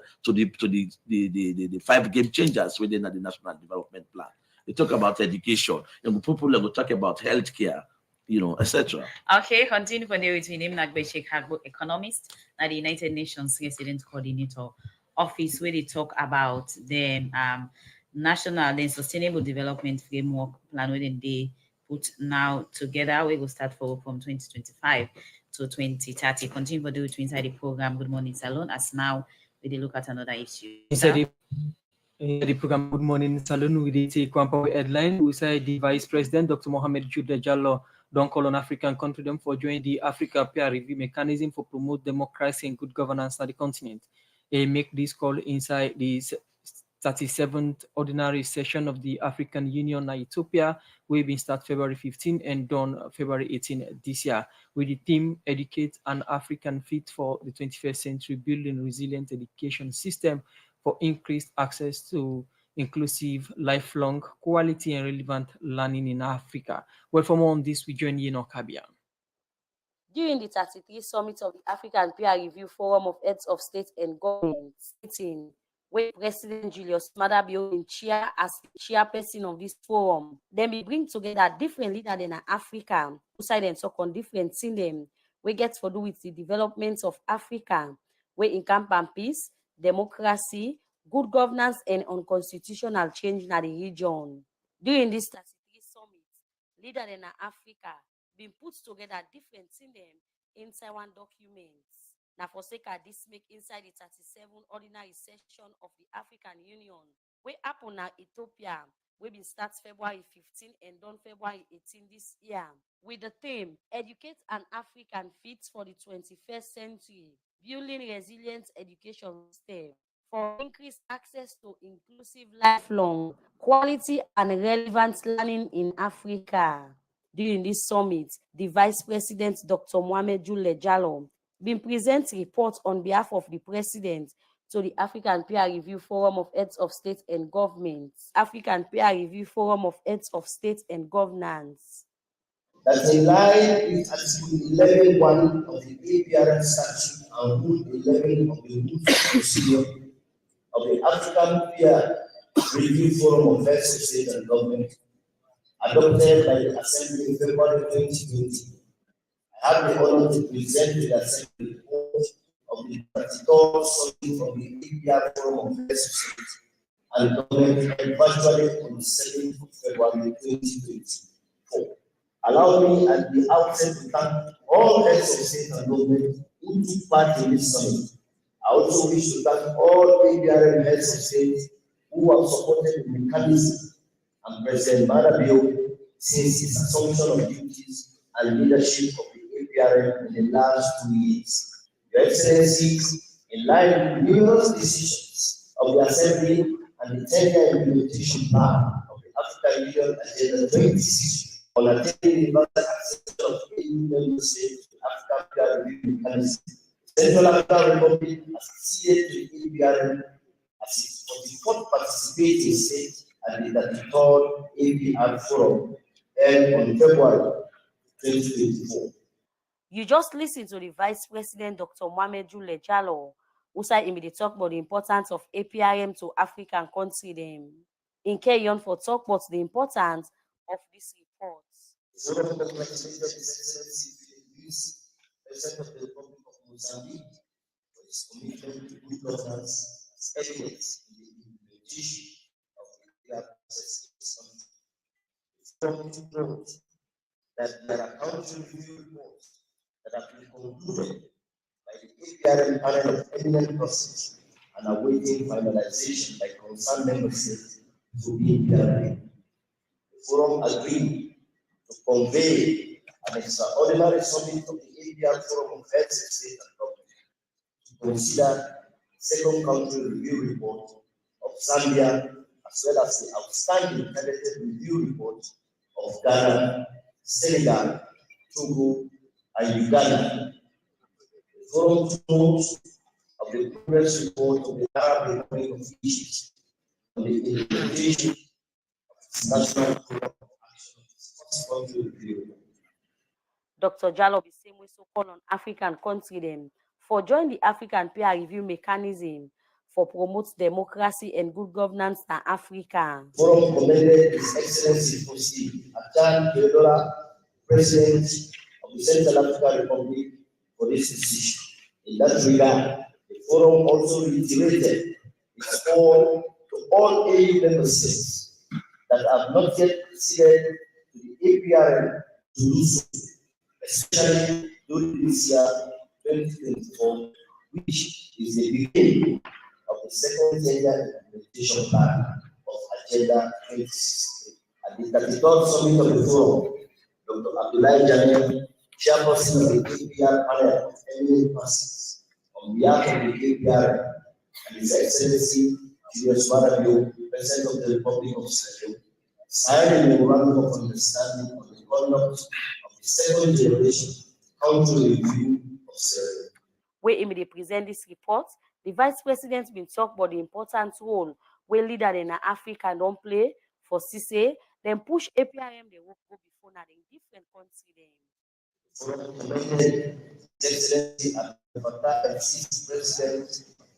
5 game changers within the national development plan. They talk about education, and people will talk about healthcare, you know, etc. Okay, continue for the with him Nagbeshek Hagbo, economist at the United Nations Resident Coordinator Office, where they talk about the national and sustainable development framework plan within they put now together. We will start from 2025 to 2030. Continue for the with inside the program Good Morning Salon, as now we look at another issue. Inside the program Good Morning Salon, we take one power headline. We say the Vice President Dr. Mohamed Jude Jallo don't call on African country them for joining the Africa peer review mechanism for promote democracy and good governance at the continent. They make this call inside the 37th ordinary session of the African Union in Ethiopia. We've been start February 15 and done February 18 this year with the theme Educate an African Fit for the 21st Century, Building Resilient Education System for increased access to inclusive, lifelong, quality and relevant learning in Africa. Well, for more on this, we join Yeno Kabia. During the 33rd Summit of the African Peer Review Forum of Heads of State and Government, sitting where President Julius Maada Bio in chair as chairperson of this forum. Then we bring together different leaders in Africa who side and talk on different things we get to do with the development of Africa, where encompass peace, democracy, good governance, and unconstitutional change in the region. During this 33rd Summit, leaders in Africa been put together different things inside one document. Now, for sake of this, make inside the 37th ordinary session of the African Union, we happen now Ethiopia, we been start February 15 and done February 18 this year, with the theme Educate an African Fit for the 21st Century, Building Resilient Education System for increased access to inclusive, lifelong, quality and relevant learning in Africa. During this summit, the Vice President Dr. Mohamed Jude Jallo been present report on behalf of the President to the African Peer Review Forum of Heads of State and Governments, African Peer Review Forum of Heads of State and Governance. That in line with Article 11.1 of the APRN Statute and Rule 11 of the Rules of Procedure of the African Peer Review Forum of Heads of State and Government, adopted by the Assembly in February 2020. I have the honor to present to the Assembly the report of the 33rd session of the APR Forum of Heads of State and Government held virtually on the 2nd of February 2024. Allow me at the outset to thank all heads of state and government who took part in this summit. I also wish to thank all APRM heads of state who have supported the mechanism and President Marabio since his assumption of duties and leadership of the APRM in the last 2 years. Your Excellencies, in line with numerous decisions of the Assembly and the 10-year implementation plan of the African Union Agenda 26 on attaining universal access of EU member states to African peer review mechanism, Central African Republic has acceded to the APRM as its 44th participating state at the 33rd APR Forum held on February 2024. You just listened to the Vice President, Dr. Mohamed Jule Jallow, who said in the talk about the importance of APRM to African countries. In Kenyan for talk about the importance of this report. The Forum congratulated His Excellency President of the Republic of Mozambique for his commitment to good governance as evidence in the implementation of the APR process in this country. The Forum notes that there are country review reports that have been concluded by the APRM panel of eminent persons and awaiting finalization by concerned member states to be APRM. The Forum agreed to convey an extraordinary summit of the APR Forum of Heads of State and Government to consider the second country review report of Zambia, as well as the outstanding targeted review report of Ghana, Senegal, Togo, and Uganda. The Forum took note of the progress report of the Arab Republic of Egypt on the implementation of its national program of action of its first country review. Dr. Jallow be same way so called on African country them for join the African peer review mechanism for promote democracy and good governance in Africa. Forum commended His Excellency Fosi Atan Theodora, President of the Central African Republic, for this decision. In that regard, the Forum also reiterated its call to all EU member states that have not yet acceded to the APRM to do so, especially during this year 2024, which is the beginning of the second 10-year implementation plan of Agenda 2063. At the 33rd summit of the Forum, Dr. Abdullahi Jamil, chairperson of the APR panel of eminent persons, on behalf of the APR and His Excellency Julius Marabio, President of the Republic of Sierra Leone, signed a memorandum of understanding on the conduct of the second generation country review of Sierra Leone. Where they present this report, the Vice President will talk about the important role where leader in Africa don't play for CICE, then push APRM they will go before now in different countries. Forum commended His Excellency Abdel Fattah el-Sisi, President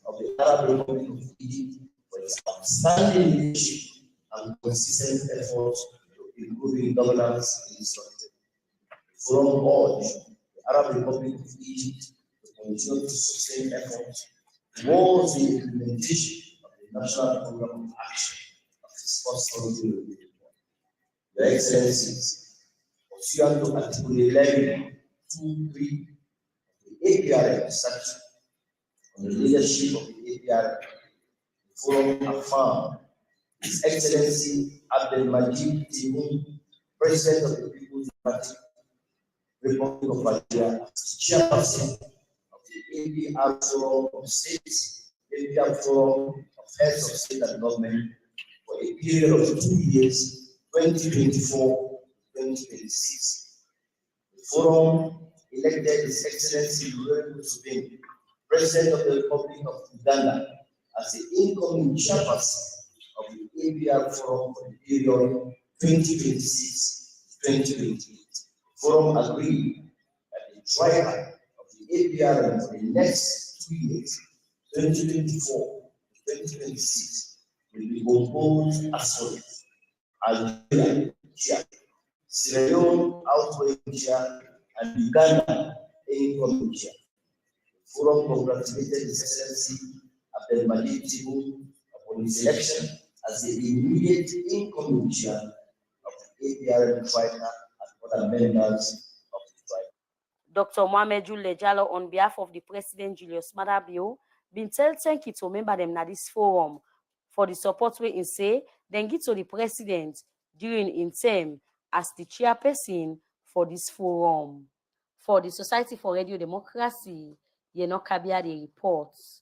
of the Arab Republic of Egypt, for his outstanding leadership and consistent efforts to improving governance in this country. The Forum urged the Arab Republic of Egypt to continue to sustain efforts towards the implementation of the National Program of Action of its first country review. Your Excellencies, pursuant to Article 11.2.3 of the APRM statute on the leadership of the APRM, the Forum affirmed His Excellency Abdelmajid Tebboune, President of the People's Democratic Republic of Algeria, as chairperson of the APR Forum of States, APR Forum of Heads of State and Government, for a period of 2 years, 2024-2026. The Forum elected His Excellency Yoweri Museveni, President of the Republic of Uganda, as the incoming chairperson of the APR Forum for the period 2026-2028. The Forum agreed that the trial of the APR for the next 2 years, 2024-2026, will be composed as follows: Algeria, chair; Sierra Leone, outgoing chair; and Uganda, incoming chair. The forum congratulated His Excellency Abdelmajid Tibu upon his election as the immediate incoming chair of the APRM tribe and other members of the tribe. Dr. Mohamed Julejalo, on behalf of the President Julius Maada Bio, been tell thank you to member them na this forum for the support we in say, then give to the President during in term as the chairperson for this forum. For the Society for Radio Democracy, Yeno Kabia the reports.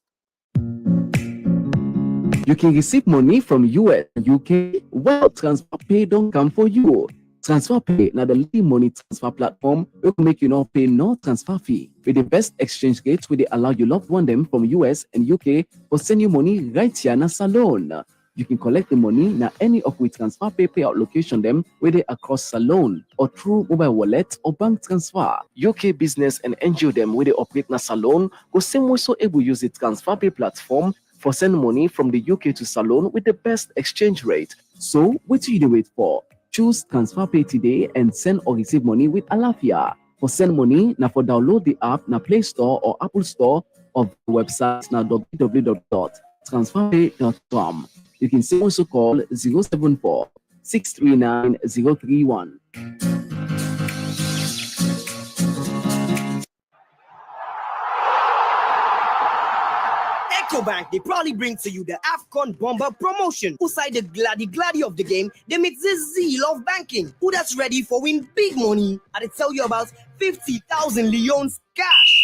You can receive money from US and UK while transfer pay don't come for you. Transfer pay now the leading money transfer platform will make you not pay no transfer fee. With the best exchange rates, will they allow your loved one them from US and UK or send you money right here na Salone. You can collect the money now any of we transfer pay payout location them where they across Salone or through mobile wallet or bank transfer. UK business and NGO them where they operate na Salone go same way so able use the transfer pay platform for send money from the UK to Salone with the best exchange rate. So what do you wait for? Choose transfer pay today and send or receive money with Alafia. For send money, now for download the app na Play Store or Apple Store of the website na www.transferpay.com. You can also call 074 639 031. Bank, they probably bring to you the AFCON Bomber promotion. Who side the gladdy of the game, they make the zeal of banking. Who that's ready for win big money? I tell you about 50,000 Leons cash.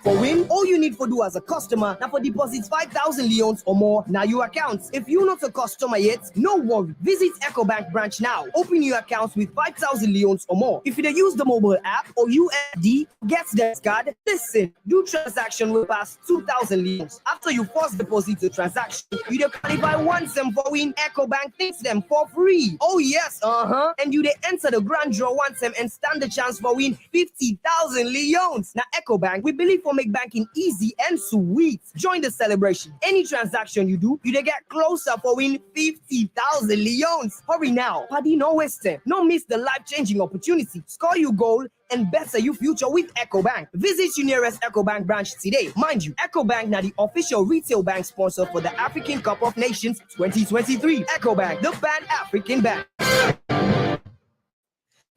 For win, all you need to do as a customer now for deposit 5,000 Leons or more now your accounts. If you're not a customer yet, no worry. Visit EcoBank branch now. Open your accounts with 5,000 Leons or more. If you use the mobile app or USD, get the card. Listen, do transaction will pass 2,000 Leons. After you first deposit the transaction, you qualify one sem for win. EcoBank thinks them for free. Oh yes, and you enter the grand draw one sem and stand the chance for win 50,000 Leons. Now EcoBank, we believe for make banking easy and sweet. Join the celebration. Any transaction you do, you get closer for win 50,000 Leons. Hurry now. Paddy, no wasting. No miss the life-changing opportunity. Score your goal and better your future with EcoBank. Visit your nearest EcoBank branch today. Mind you, EcoBank now the official retail bank sponsor for the African Cup of Nations 2023. EcoBank, the Pan-African Bank.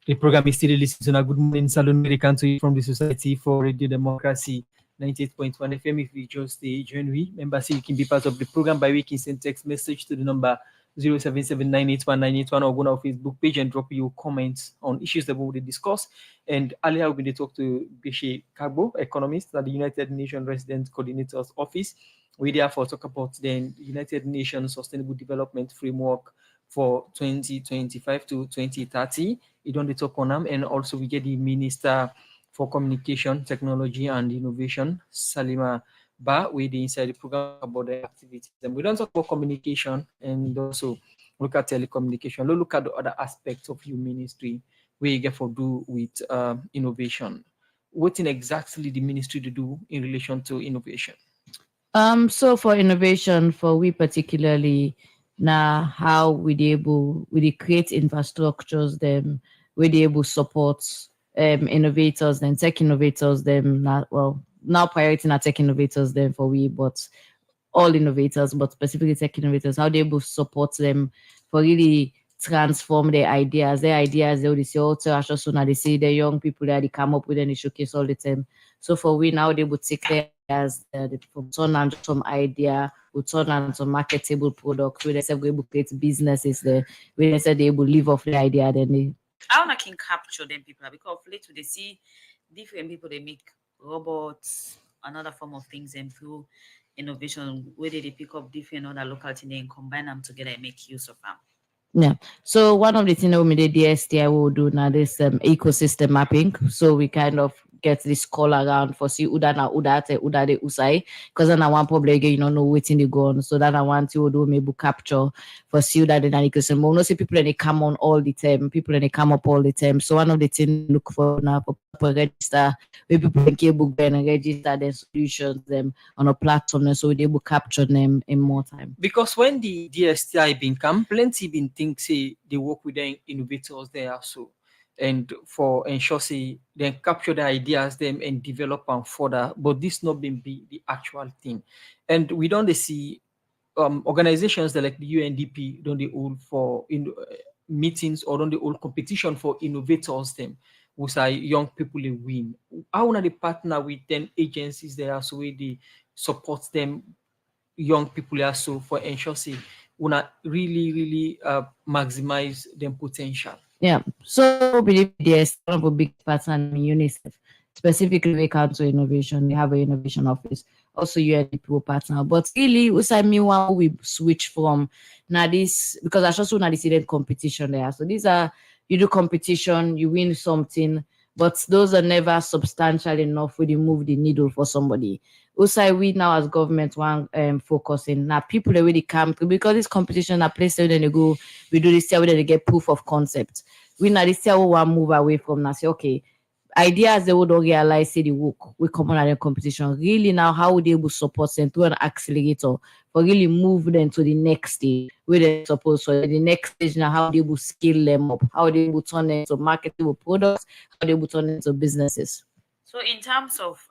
The program is still listening to a Good Morning Salon American to you from the Society for Radio Democracy 98.1 FM. If you just join we, remember you can be part of the program by making send text message to the number 077981981 or go on our Facebook page and drop your comments on issues that we will discuss. And earlier we talked to Bishi Kagbo, economist at the United Nations Resident Coordinator's Office. We therefore talk about the United Nations Sustainable Development Framework for 2025 to 2030. You don't talk on them, and also we get the Minister for Communication, Technology and Innovation, Salima Ba, with the inside the program about the activities. And we don't talk about communication and also look at telecommunication. Look at the other aspects of your ministry where you get for do with innovation. What in exactly the ministry to do in relation to innovation? So for innovation, for we particularly now how we create infrastructures, them we able support innovators and tech innovators, them not well now priority not tech innovators them for we, but all innovators, but specifically tech innovators, how they able support them for really transform their ideas. They already see also so now they see the young people that they come up with and they showcase all the time. So for we now they would take their as from turn on some idea, we turn on some marketable products, where they say we able to create businesses there, where they say they able live off the idea, then they how I can capture them people because later they see different people they make robots, another form of things and through innovation where they pick up different other local things and combine them together and make use of them. Yeah. So one of the things that we did the STI will do now this ecosystem mapping. So we kind of get this call around for see uda na udate udade usai because then I want public know waiting they go on. So that I want to do maybe capture for see that then because no see people and they come on all the time, people and they come up all the time. So one of the things look for now for register where people can able and register their solutions them on a platform so they will capture them in more time. Because when the DSTI been come, plenty been think say they work with the innovators there also. And for ensure say then capture the ideas them and develop them further, but this not been be the actual thing. And we don't see organizations that like the UNDP don't they hold for meetings or don't they hold competition for innovators them who say young people they win. How want they partner with 10 agencies there so they support them young people also for ensure say wanna really maximize their potential. Yeah. So believe there's one of a big partner in UNICEF. Specifically when it comes to innovation, they have an innovation office. Also UNDP will partner. But really we switch from now this because I just want to see the competition there. So these are you do competition, you win something, but those are never substantial enough to move the needle for somebody. Also, we now as government want focusing now people already come to because this competition a place where they go, we do this year where they get proof of concept. We now this year we want move away from now say okay, ideas they would realize say the work we come on at the competition. Really now how would they able support them through an accelerator for really move them to the next stage where they suppose so the next stage now how they able scale them up, how they able turn them into marketable products, how they able turn them into businesses. So in terms of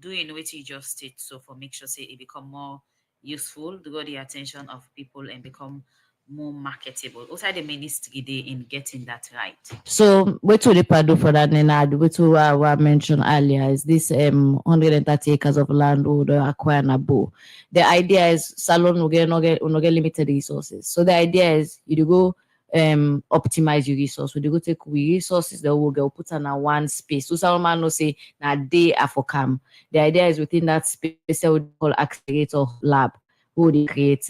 doing what you just did, so for make sure say it become more useful, to draw the attention of people and become more marketable. What are the ministry day in getting that right? So what to the do for that Nenad, what to I mentioned earlier is this 130 acres of land would acquire Nabo. The idea is Salon will get limited resources. So the idea is you go optimize your resource. We go take resources that will go put on one space. So someone no say na day for cam. The idea is within that space that we call accelerator lab. Who they create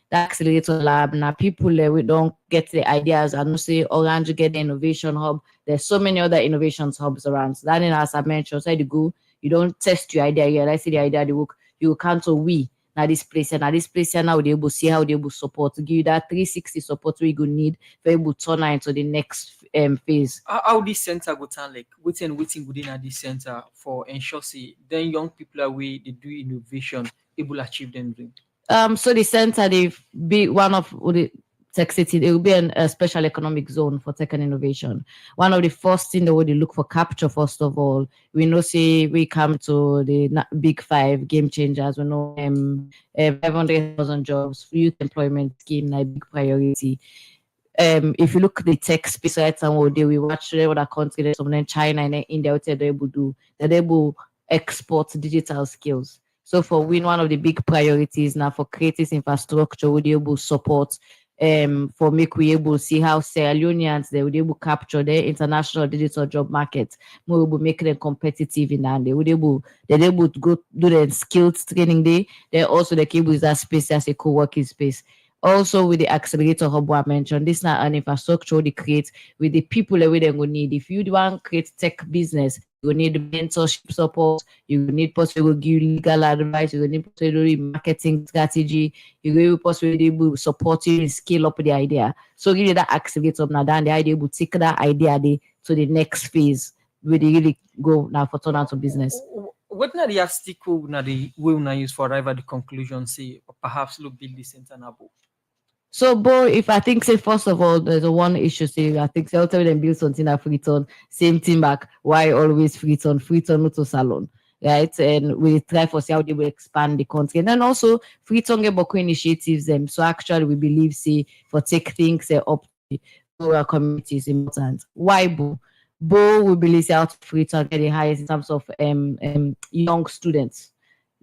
that accelerator lab. Now people we don't get the ideas and say Orange get the innovation hub. There's so many other innovations hubs around. So that as I mentioned, so you go, you don't test your idea. You realize the idea the work, you cancel now this place and now this place and now they able see how they able support to give you that 360 support we go need for able to turn into the next phase. How this center go turn like waiting within at this center for ensure say then young people are way they do innovation able to achieve them dream. So the center they be one of the Tech City, it will be a special economic zone for tech and innovation. One of the first thing that we look for capture, first of all, we know say we come to the big 5 game changers. We know 500,000 jobs, youth employment scheme, a big priority. If you look at the tech space right now, we watch other countries, some China and India, what they're able to do, they're able to export digital skills. So for win one of the big priorities now for creating infrastructure, we'll be able to support for make we able to see how Sierra Leoneans they will be able to capture their international digital job market. We will make them competitive in that. They're able to go do the skills training day. They're also the able is that space as a co-working space. Also with the accelerator hub I mentioned, this is not an infrastructure they create with the people that we then will need. If you want to create tech business, you need mentorship support, you need possibly give legal advice, you need possibly marketing strategy, you will possibly able to support you and scale up the idea. So really that accelerator now then the idea will take that idea to the next phase where they really go now for turn out to business. What are the obstacles we will use for arrive at the conclusion, say perhaps look build this center now? So, Bo, if I think, say, first of all, there's a one issue, say, I think, say, I'll tell them build something at Freeton, same thing back, why always Freeton, not to Salon, right? And we try for see how they will expand the country. And then also, Freeton get Boko initiatives, so actually, we believe, say, for take things up to our communities important. Why, Bo? Bo, we believe, say, out Freeton get the highest in terms of young students.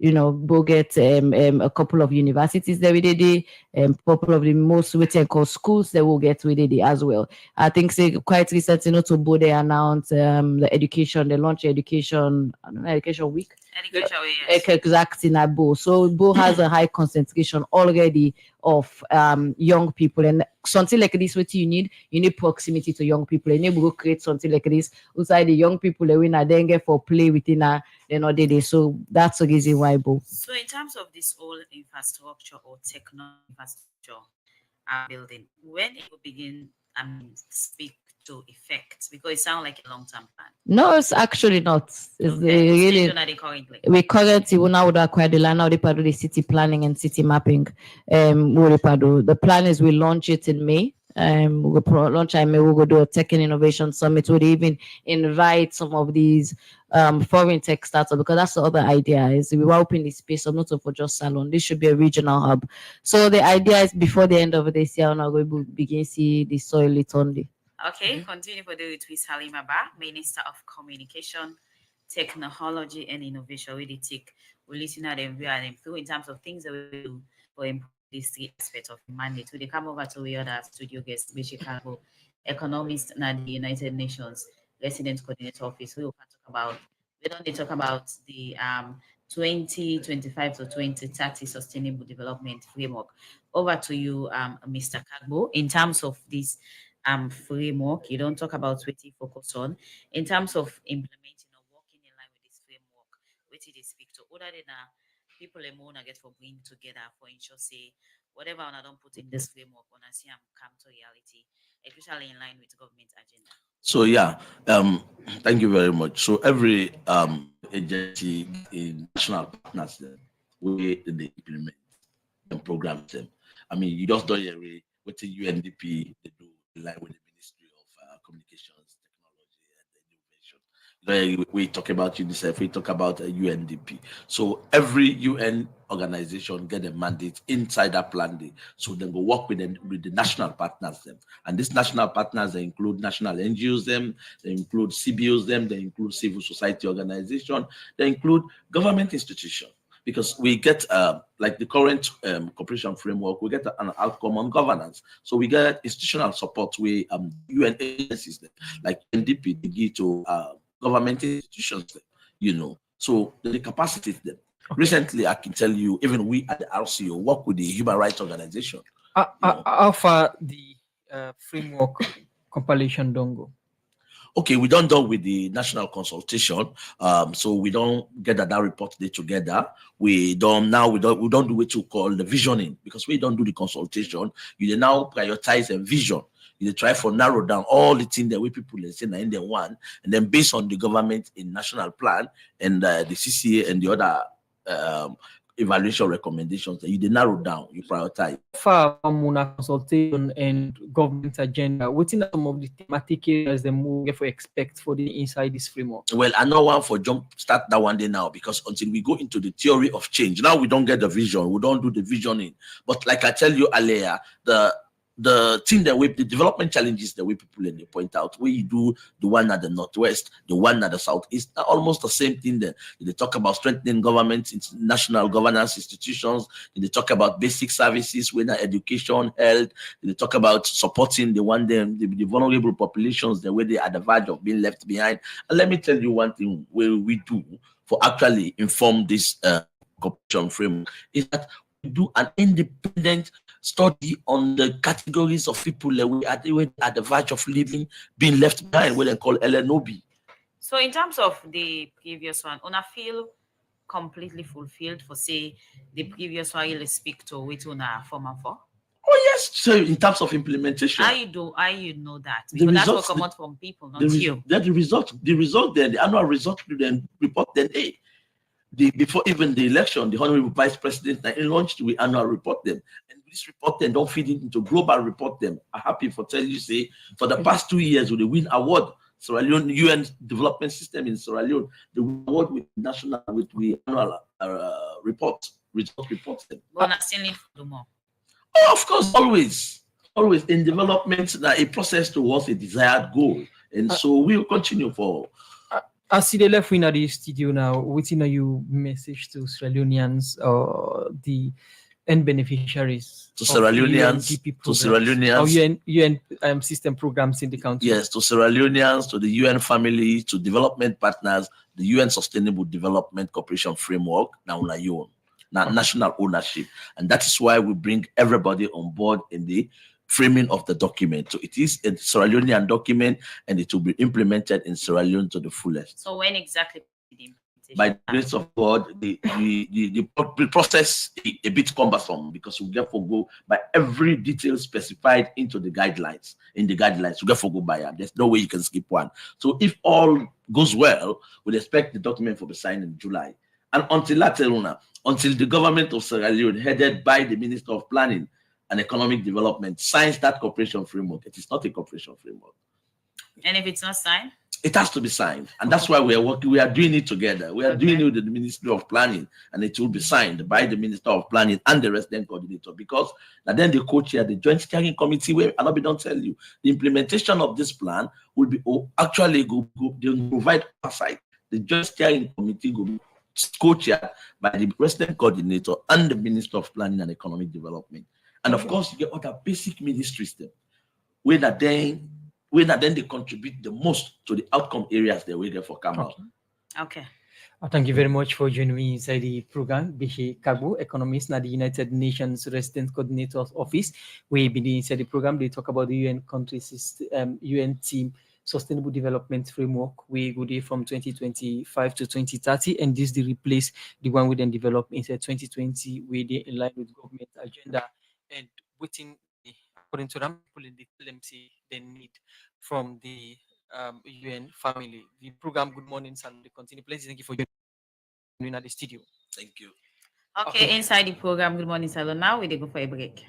You know, Bo get a couple of universities that we did, a couple of the most written called schools that will get with it as well. I think say quite recently, to Bo they announced the education, they launched education week. Education week, yes. Exactly in that Bo. So Bo has a high concentration already of young people. And something like this, what you need proximity to young people. And you go create something like this outside the young people they win a dengue for play within a day. So that's the reason why, Bo. So in terms of this whole infrastructure or techno infrastructure building, when it will begin speak to effect, because it sounds like a long-term plan. No, it's actually not. It's Currently. We currently will now acquire the land. Now they do the city planning and city mapping. The plan is we launch it in May. We'll launch in May. We'll go do a tech and innovation summit. We'll even invite some of these foreign tech startups, because that's the other idea is we will open the space of not for just Salon. This should be a regional hub. So the idea is before the end of this year, we're going to begin see the soil it only. Okay, continue for the with Halima Ba, Minister of Communication, Technology and Innovation. We listen at them, we are them through in terms of things that we do for these three aspects of mandate. We come over to the other studio guest, Chicago, economist at the United Nations Resident Coordinator Office. We don't talk about the 2025 to 2030 Sustainable Development Framework. Over to you, Mr. Kagbo, in terms of this framework. You don't talk about what you focus on in terms of implementing or working in line with this framework. What they speak to other than people alone get for bring together for ensure say whatever I don't put in this framework when I see come to reality, especially in line with government agenda. So yeah, thank you very much. So every agency in national partners we they implement and program them. I mean, you just don't hear what the UNDP they do in line with the Ministry of Communications, Technology and Innovation. We talk about UNICEF, we talk about UNDP. So every UN organization get a mandate inside that plan day. So then go work with the national partners them. And these national partners, they include national NGOs them, they include CBOs them, they include civil society organization, they include government institutions. Because we get like the current cooperation framework, we get an outcome on governance. So we get institutional support with UN agencies like NDP, they give to government institutions, So the capacity them. Recently, I can tell you, even we at the RCO work with the human rights organization. How far the framework compilation don't go? Okay, we don't do with the national consultation, so we don't get that report there together. We don't do what you call the visioning, because we don't do the consultation. You now prioritize a vision. You try for narrow down all the things that we people say in the one, and then based on the government in national plan and the CCA and the other evaluation recommendations that you narrow down, you prioritize. For Muna consultation and government agenda, what's in some of the thematic areas that we expect for the inside this framework? Well, I know one for jump start that one day now, because until we go into the theory of change, now we don't get the vision, we don't do the visioning. But like I tell you earlier, the thing that the development challenges that we people in point out, where you do the one at the northwest, the one at the southeast, are almost the same thing there. They talk about strengthening government, national governance institutions. They talk about basic services, whether education, health. They talk about supporting the vulnerable populations, the way they are at the verge of being left behind. And let me tell you one thing where we do for actually inform this cooperation framework is that we do an independent study on the categories of people that we are at the verge of being left behind, what they call LNOB. So in terms of the previous one, I feel completely fulfilled for say the previous one will speak to which one are former for. Oh yes, so in terms of implementation, I know that because that's what come out from people, not you. That the result then the annual result then report then before even the election, the Honorable Vice President launched the annual report them. And this report then don't feed it into global report them. I'm happy for telling you, say, for the past 2 years with the win award, Sierra Leone UN development system in Sierra Leone, the award with national with the annual result reports them. But I still need to do more. Oh, of course, always in development, a process towards a desired goal. And so we'll continue for. I see the left wing at the studio now. What's in your message to Sierra Leoneans or the end beneficiaries? To Sierra Leoneans, or UN system programs in the country? Yes, to Sierra Leoneans, to the UN family, to development partners, the UN Sustainable Development Cooperation Framework, now on your own. national ownership. And that is why we bring everybody on board in the framing of the document. So it is a Sierra Leonean document, and it will be implemented in Sierra Leone to the fullest. So when exactly the implementation? By the grace of God, the process is a bit cumbersome because we get to go by every detail specified into the guidelines. In the guidelines, we get to go by them. There's no way you can skip one. So if all goes well, we'd expect the document to be signed in July. And until the government of Sierra Leone, headed by the Minister of Planning and Economic Development, signs that cooperation framework, it is not a cooperation framework. And if it's not signed? It has to be signed, and that's why we are working. We are doing it together. We are doing it with the Ministry of Planning, and it will be signed by the Minister of Planning and the resident coordinator. Because then the co-chair, the Joint Steering Committee, where Anobi don't tell you, the implementation of this plan will be actually they'll provide oversight. The Joint Steering Committee will be co-chaired by the resident coordinator and the Minister of Planning and Economic Development, and of course, you get other basic ministries there, where then they contribute the most to the outcome areas that we get for Kamal. Okay. Thank you very much for joining me inside the program. Bishi Kabu, economist at the United Nations Resident Coordinator's Office. We've been inside the program. They talk about the UN countries, UN team Sustainable Development Framework. We go there from 2025 to 2030, and this they replace the one we then developed inside 2020, where they in line with government agenda and waiting. According to them, people in the LMC they need from the UN family. The program Good Morning Salon, they continue. Please, thank you for joining at the studio. Thank you. Okay, inside the program Good Morning Salon, now we go for a break.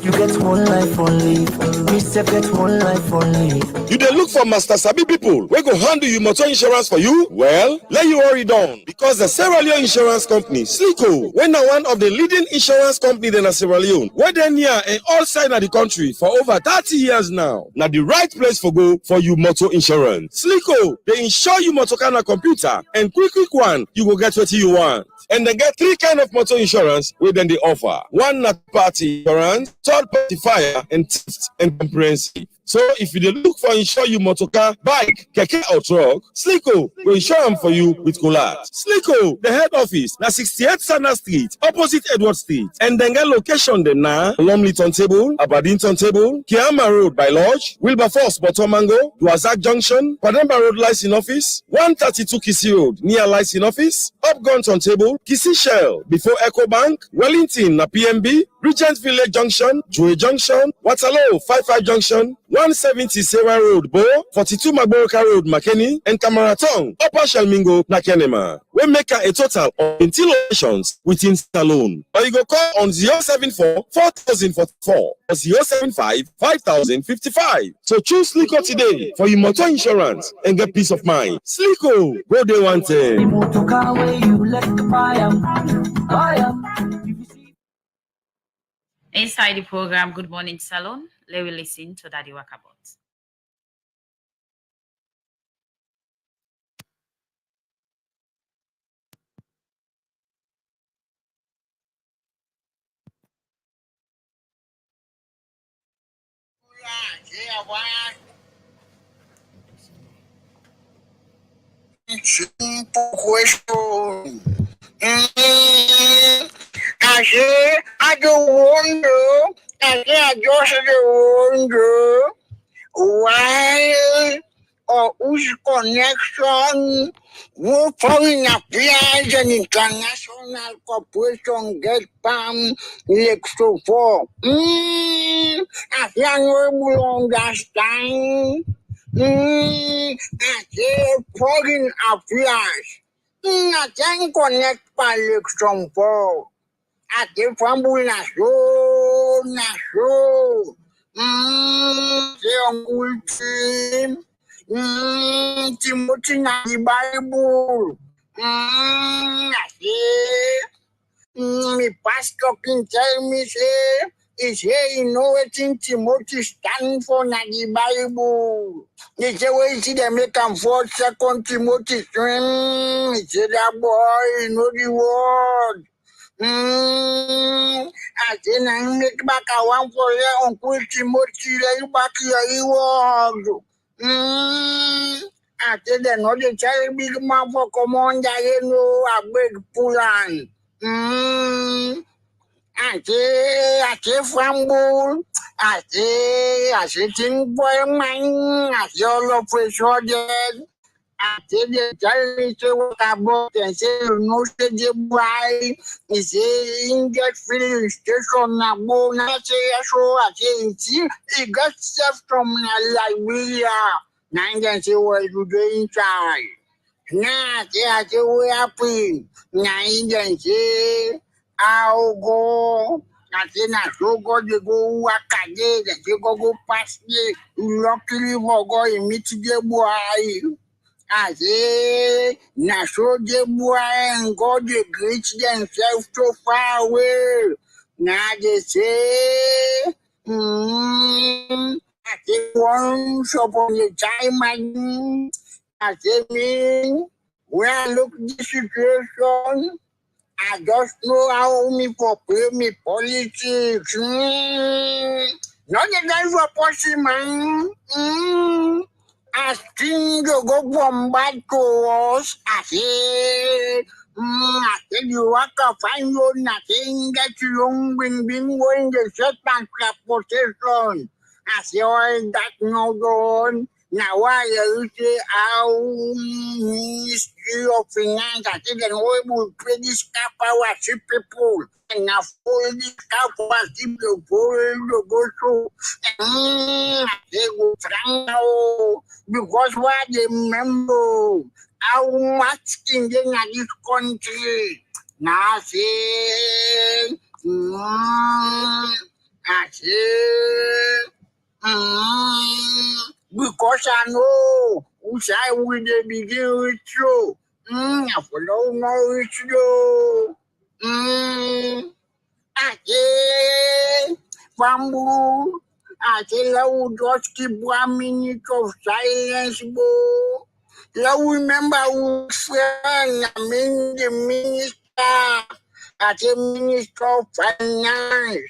You get one life only. We get one life only. You dey look for Master Sabi people wey go handle your motor insurance for you? Well, let you worry down, because the Sierra Leone Insurance Company, Slico, wey na one of the leading insurance company in Sierra Leone, wey dey near and all side of the country for over 30 years now, na the right place for go for you motor insurance. Slico, they insure you motor car na computer, and quick one, you go get what you want. And they get three kind of motor insurance wey dem dey offer. One na party insurance, third party fire, and theft and comprehensive. So if you dey look for insure you motor car, bike, keke or truck, Slico will insure them for you with collage. Slico, the head office na 68 Sana Street, opposite Edward Street, and then get location dem na Lumley Turntable, Aberdeen Turntable, Kiama Road by Lodge, Wilberforce Botomango, Duazak Junction, Pademba Road Licensing Office, 132 Kisi Road near Licensing Office, Upgun Turntable, Kisi Shell before Echo Bank, Wellington na PMB, Regent Village Junction, Joy Junction, Waterloo 55 Junction, 170 Sarah Road, Bo, 42 Magboroka Road, Makeni, and Kamaratong, Upper Shalmingo, Nakenema. We make a total of 20 locations within Salone. Or you go call on 074 4044 or 075 5055. So choose Slico today for your motor insurance and get peace of mind. Slico, go they want it. Inside the program Good Morning Salon, let me listen to Daddy Wakabot. Simple question. I say I don't wonder. I just wonder why or whose connection will foreign affairs and international corporation get PAM electro for. I can't understand. I say foreign affairs. I can connect by electron for. I say fumble na show. Say Uncle Tim. Timothy na the Bible. I say, me pastor can tell me say, he say you know what Timothy stand for na the Bible. He say when you see them make him for 2 Timothy swim. He say that boy know the word. I say na make back a one for your Uncle Timothy, let you back your word. I tell them, no, they tell big man for come on, you know, a big pull-on. I say fumble. I say think boy man. I say all of us dead. I say they tell me to what about and say you know say the boy. He say in that filling station na go na say so. I say he got stuff from Liberia. Now then say what you do inside. Nah, say I say we happy. Now then say. I'll go. I say na so go they go work again. They go pass me. Luckily for go meet the boy. I say na so the boy and go they greet themselves so far away. Now they say, I say once upon a time, I say me, when I look this situation. I just know how me for play me politics. Not the guy for pussy, man. I think you go bombard to us. I say, I tell you what, I find you nothing that you don't bring going the setback position. I say, all that no done. Now, why you say how Ministry of Finance, I think they will pay this cap our people. And now, for this cap our people, go through. They go franco because why they remember how much in this country. Now, I say, I say, because I know which I will begin with you. I follow know with you. I say, Bamboo. I say, let just keep 1 minute of silence, boo. Let remember who friend, I mean the minister. I say, Minister of Finance.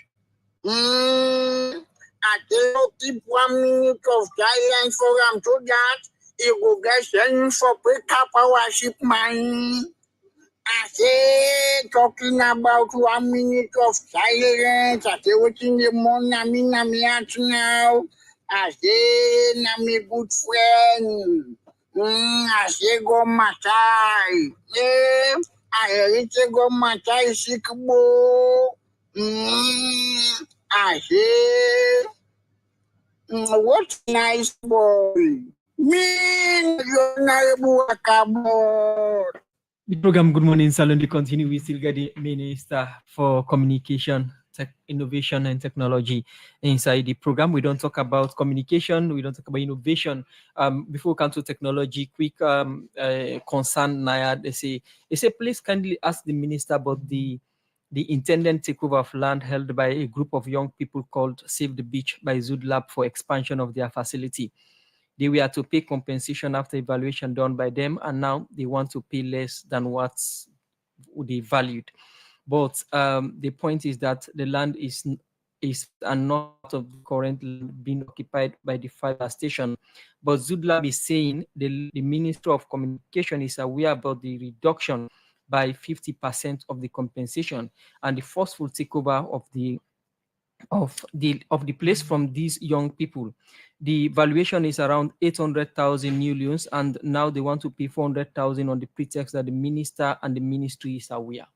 I tell keep 1 minute of silence for him so that he will get sent for pick up our shipment. I say talking about 1 minute of silence. I say what in the morning I mean I'm now. I say na me good friend. I say go Matai. I say go Matai sick bo. I say, what nice boy. Me, you're not The program Good Morning Salon, we continue. We still get the Minister for Communication, Innovation and Technology inside the program. We don't talk about communication. We don't talk about innovation. Before we come to technology, quick concern, Naya, they say, please kindly ask the Minister about the intended takeover of land held by a group of young people called Save the Beach by Zood Lab for expansion of their facility. They were to pay compensation after evaluation done by them, and now they want to pay less than what they valued. But the point is that the land is not of the current land being occupied by the fire station. But Zood Lab is saying the Minister of Communication is aware about the reduction by 50% of the compensation and the forceful takeover of the place from these young people. The valuation is around 800,000 new loans, and now they want to pay 400,000 on the pretext that the minister and the ministry is aware.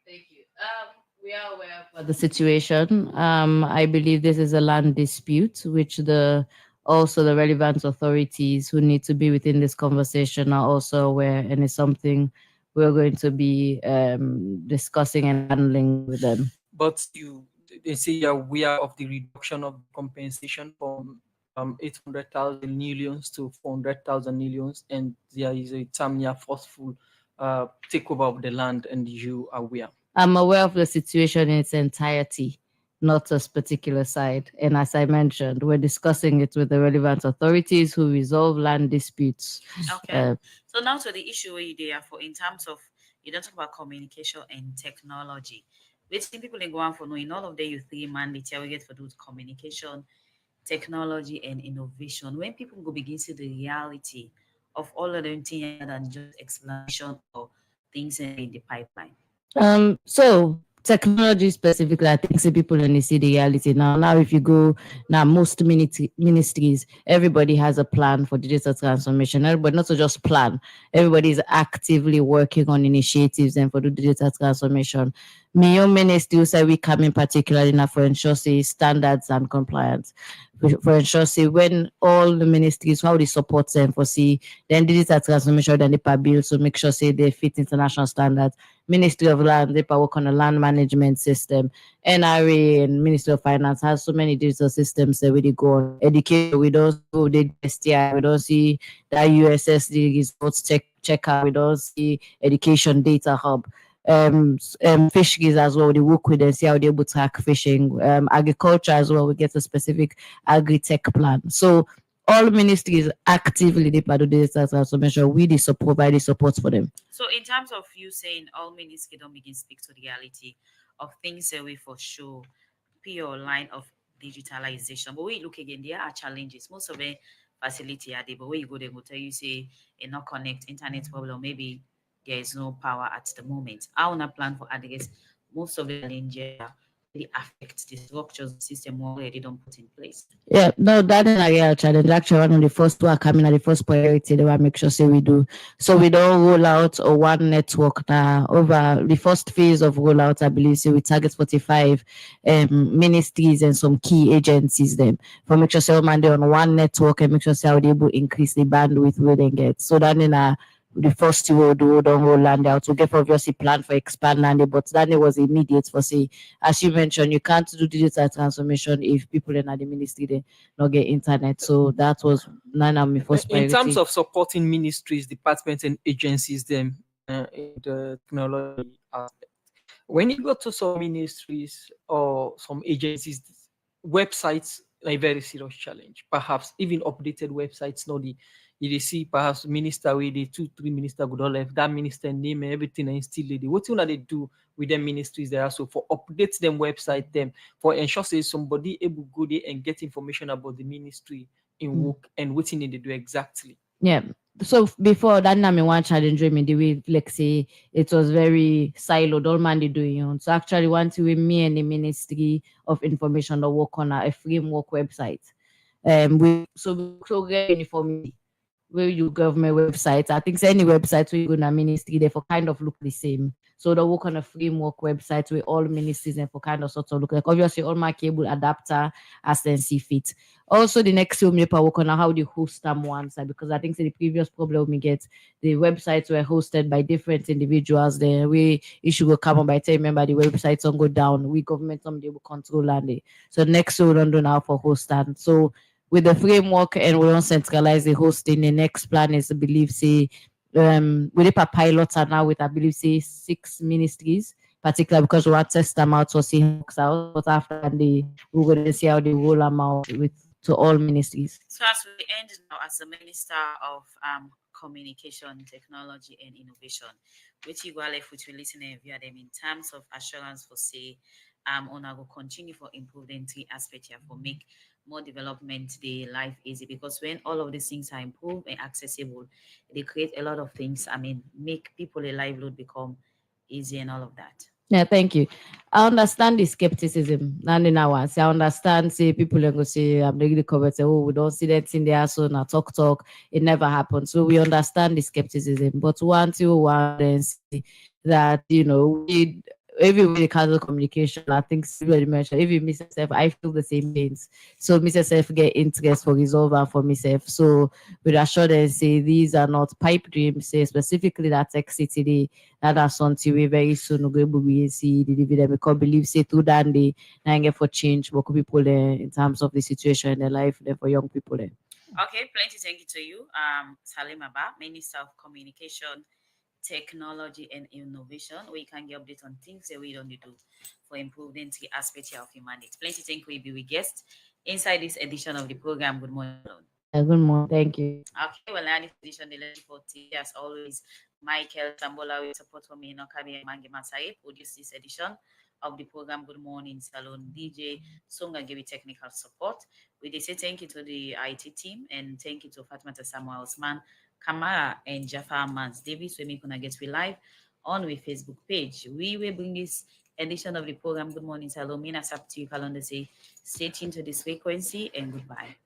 Thank you. We are aware of the situation. I believe this is a land dispute, which also the relevant authorities who need to be within this conversation are also aware, and it's something we're going to be discussing and handling with them. But they say you're aware of the reduction of compensation from 800,000 millions to 400,000 millions, and there is a term near forceful takeover of the land, and you are aware. I'm aware of the situation in its entirety, not a particular side. And as I mentioned, we're discussing it with the relevant authorities who resolve land disputes. Okay. So now to the issue where they are for in terms of, you don't talk about communication and technology. Which people are going for knowing all of the you three mandate we get for those communication technology and innovation. When people go begin to see the reality of all of them things than just explanation or things in the pipeline. So technology specifically, I think say people only see the reality now. Now, if you go now, most ministries, everybody has a plan for digital transformation. Everybody not to just plan. Everybody is actively working on initiatives and for the digital transformation. My own ministry say we come in particularly now for ensure say standards and compliance. For ensure say when all the ministries how they support them for see then digital transformation then they build so make sure say they fit international standards. Ministry of Land, they work on a land management system. NRA and Ministry of Finance has so many digital systems that we go on. Education, we don't see the STI, we don't see that USSD results checker, we don't see education data hub. Fisheries as well, we work with them, see how they able to track fishing. Agriculture as well, we get a specific agri-tech plan. So all ministries actively they part of digital transformation. We provide the support for them. So in terms of you saying all ministries don't begin speak to the reality of things that we for sure pure line of digitalization. But when you look again, there are challenges. Most of the facility are there, but when you go, they will tell you say a not connect internet problem, maybe there is no power at the moment. I wanna plan for address most of the challenges really affect the structures system already don't put in place. Yeah, no, that is a real challenge. Actually, one of the first one coming at the first priority, they will make sure say we do. So we don't roll out a one network now. Over the first phase of rollout, I believe, so we target 45 ministries and some key agencies them for make sure say man they on one network and make sure say how they able increase the bandwidth we then get. So that in a the first two will do don't roll land out. So get obviously plan for expand land, but that it was immediate for say, as you mentioned, you can't do digital transformation if people in the ministry they not get internet. So that was none of my first priority. In terms of supporting ministries, departments, and agencies, them in the technology aspect. When you go to some ministries or some agencies, websites are a very serious challenge. Perhaps even updated websites, not the you see perhaps minister with the 2-3 minister good all left that minister name and everything and still lady. What they do with them ministries there so for update them website them for ensure say somebody able go there and get information about the ministry in work and what they do exactly. Yeah. So before that, I mean, one challenge me the way like say it was very siloed, all man they doing on. So actually, one thing with me and the Ministry of Information to work on a framework website. We get uniform where you government websites. I think any website where you go to ministry, they for kind of look the same. So they work on a framework website where all ministries and for kind of sort of look like obviously all my cable adapter as then see fit. Also the next film we work on how they host them one side because I think the previous problem we get the websites were hosted by different individuals. Then we issue will come on by time remember the websites don't go down. We government some they will control and they. So next we don't do now for host and so with the framework and we don't centralize the hosting. The next plan is to believe say we did a pilot and now with I believe say 6 ministries, particularly because we want to test them out to see how it works out. But after we're going to see how they roll them out with to all ministries. So as we end now as the Minister of Communication, Technology and Innovation, which you go left with you listening via them in terms of assurance for say Ona will continue for improving the aspect here for make more development the life easy because when all of these things are improved and accessible, they create a lot of things. I mean, make people a livelihood become easy and all of that. Yeah, thank you. I understand the skepticism. And in our I understand say people are going to say I'm really covered say, oh, we don't see that in there, so now talk. It never happened. So we understand the skepticism. But once you want to see that, we everywhere casual communication, I think very much if you miss yourself, I feel the same things. So miss yourself get interest for resolve and for myself. So with assurance say these are not pipe dreams, say specifically that tech city that are something we very soon we see the dividend because believe say through that they get for change for people there in terms of the situation in their life there for young people there. Okay, plenty thank you to you, Salim Abba, Minister of Communication, Technology and Innovation. We can get update on things that we don't do for improving the aspect of humanity. Plenty thank you, be guest inside this edition of the program. Good morning. Good morning, thank you. Okay, well, now this edition, the 40 as always, Michael Sambola will support for me in Okabi and Mangi Masai produce this edition of the program Good Morning Salon, DJ Songa, gave technical support. We say thank you to the IT team and thank you to Fatmata Samuel Osman, Kamara, and Jafar Mans Davis. We make get we live on our Facebook page. We will bring this edition of the program Good Morning Salon. Mina Sapti Kalonde say stay tuned to this frequency and goodbye.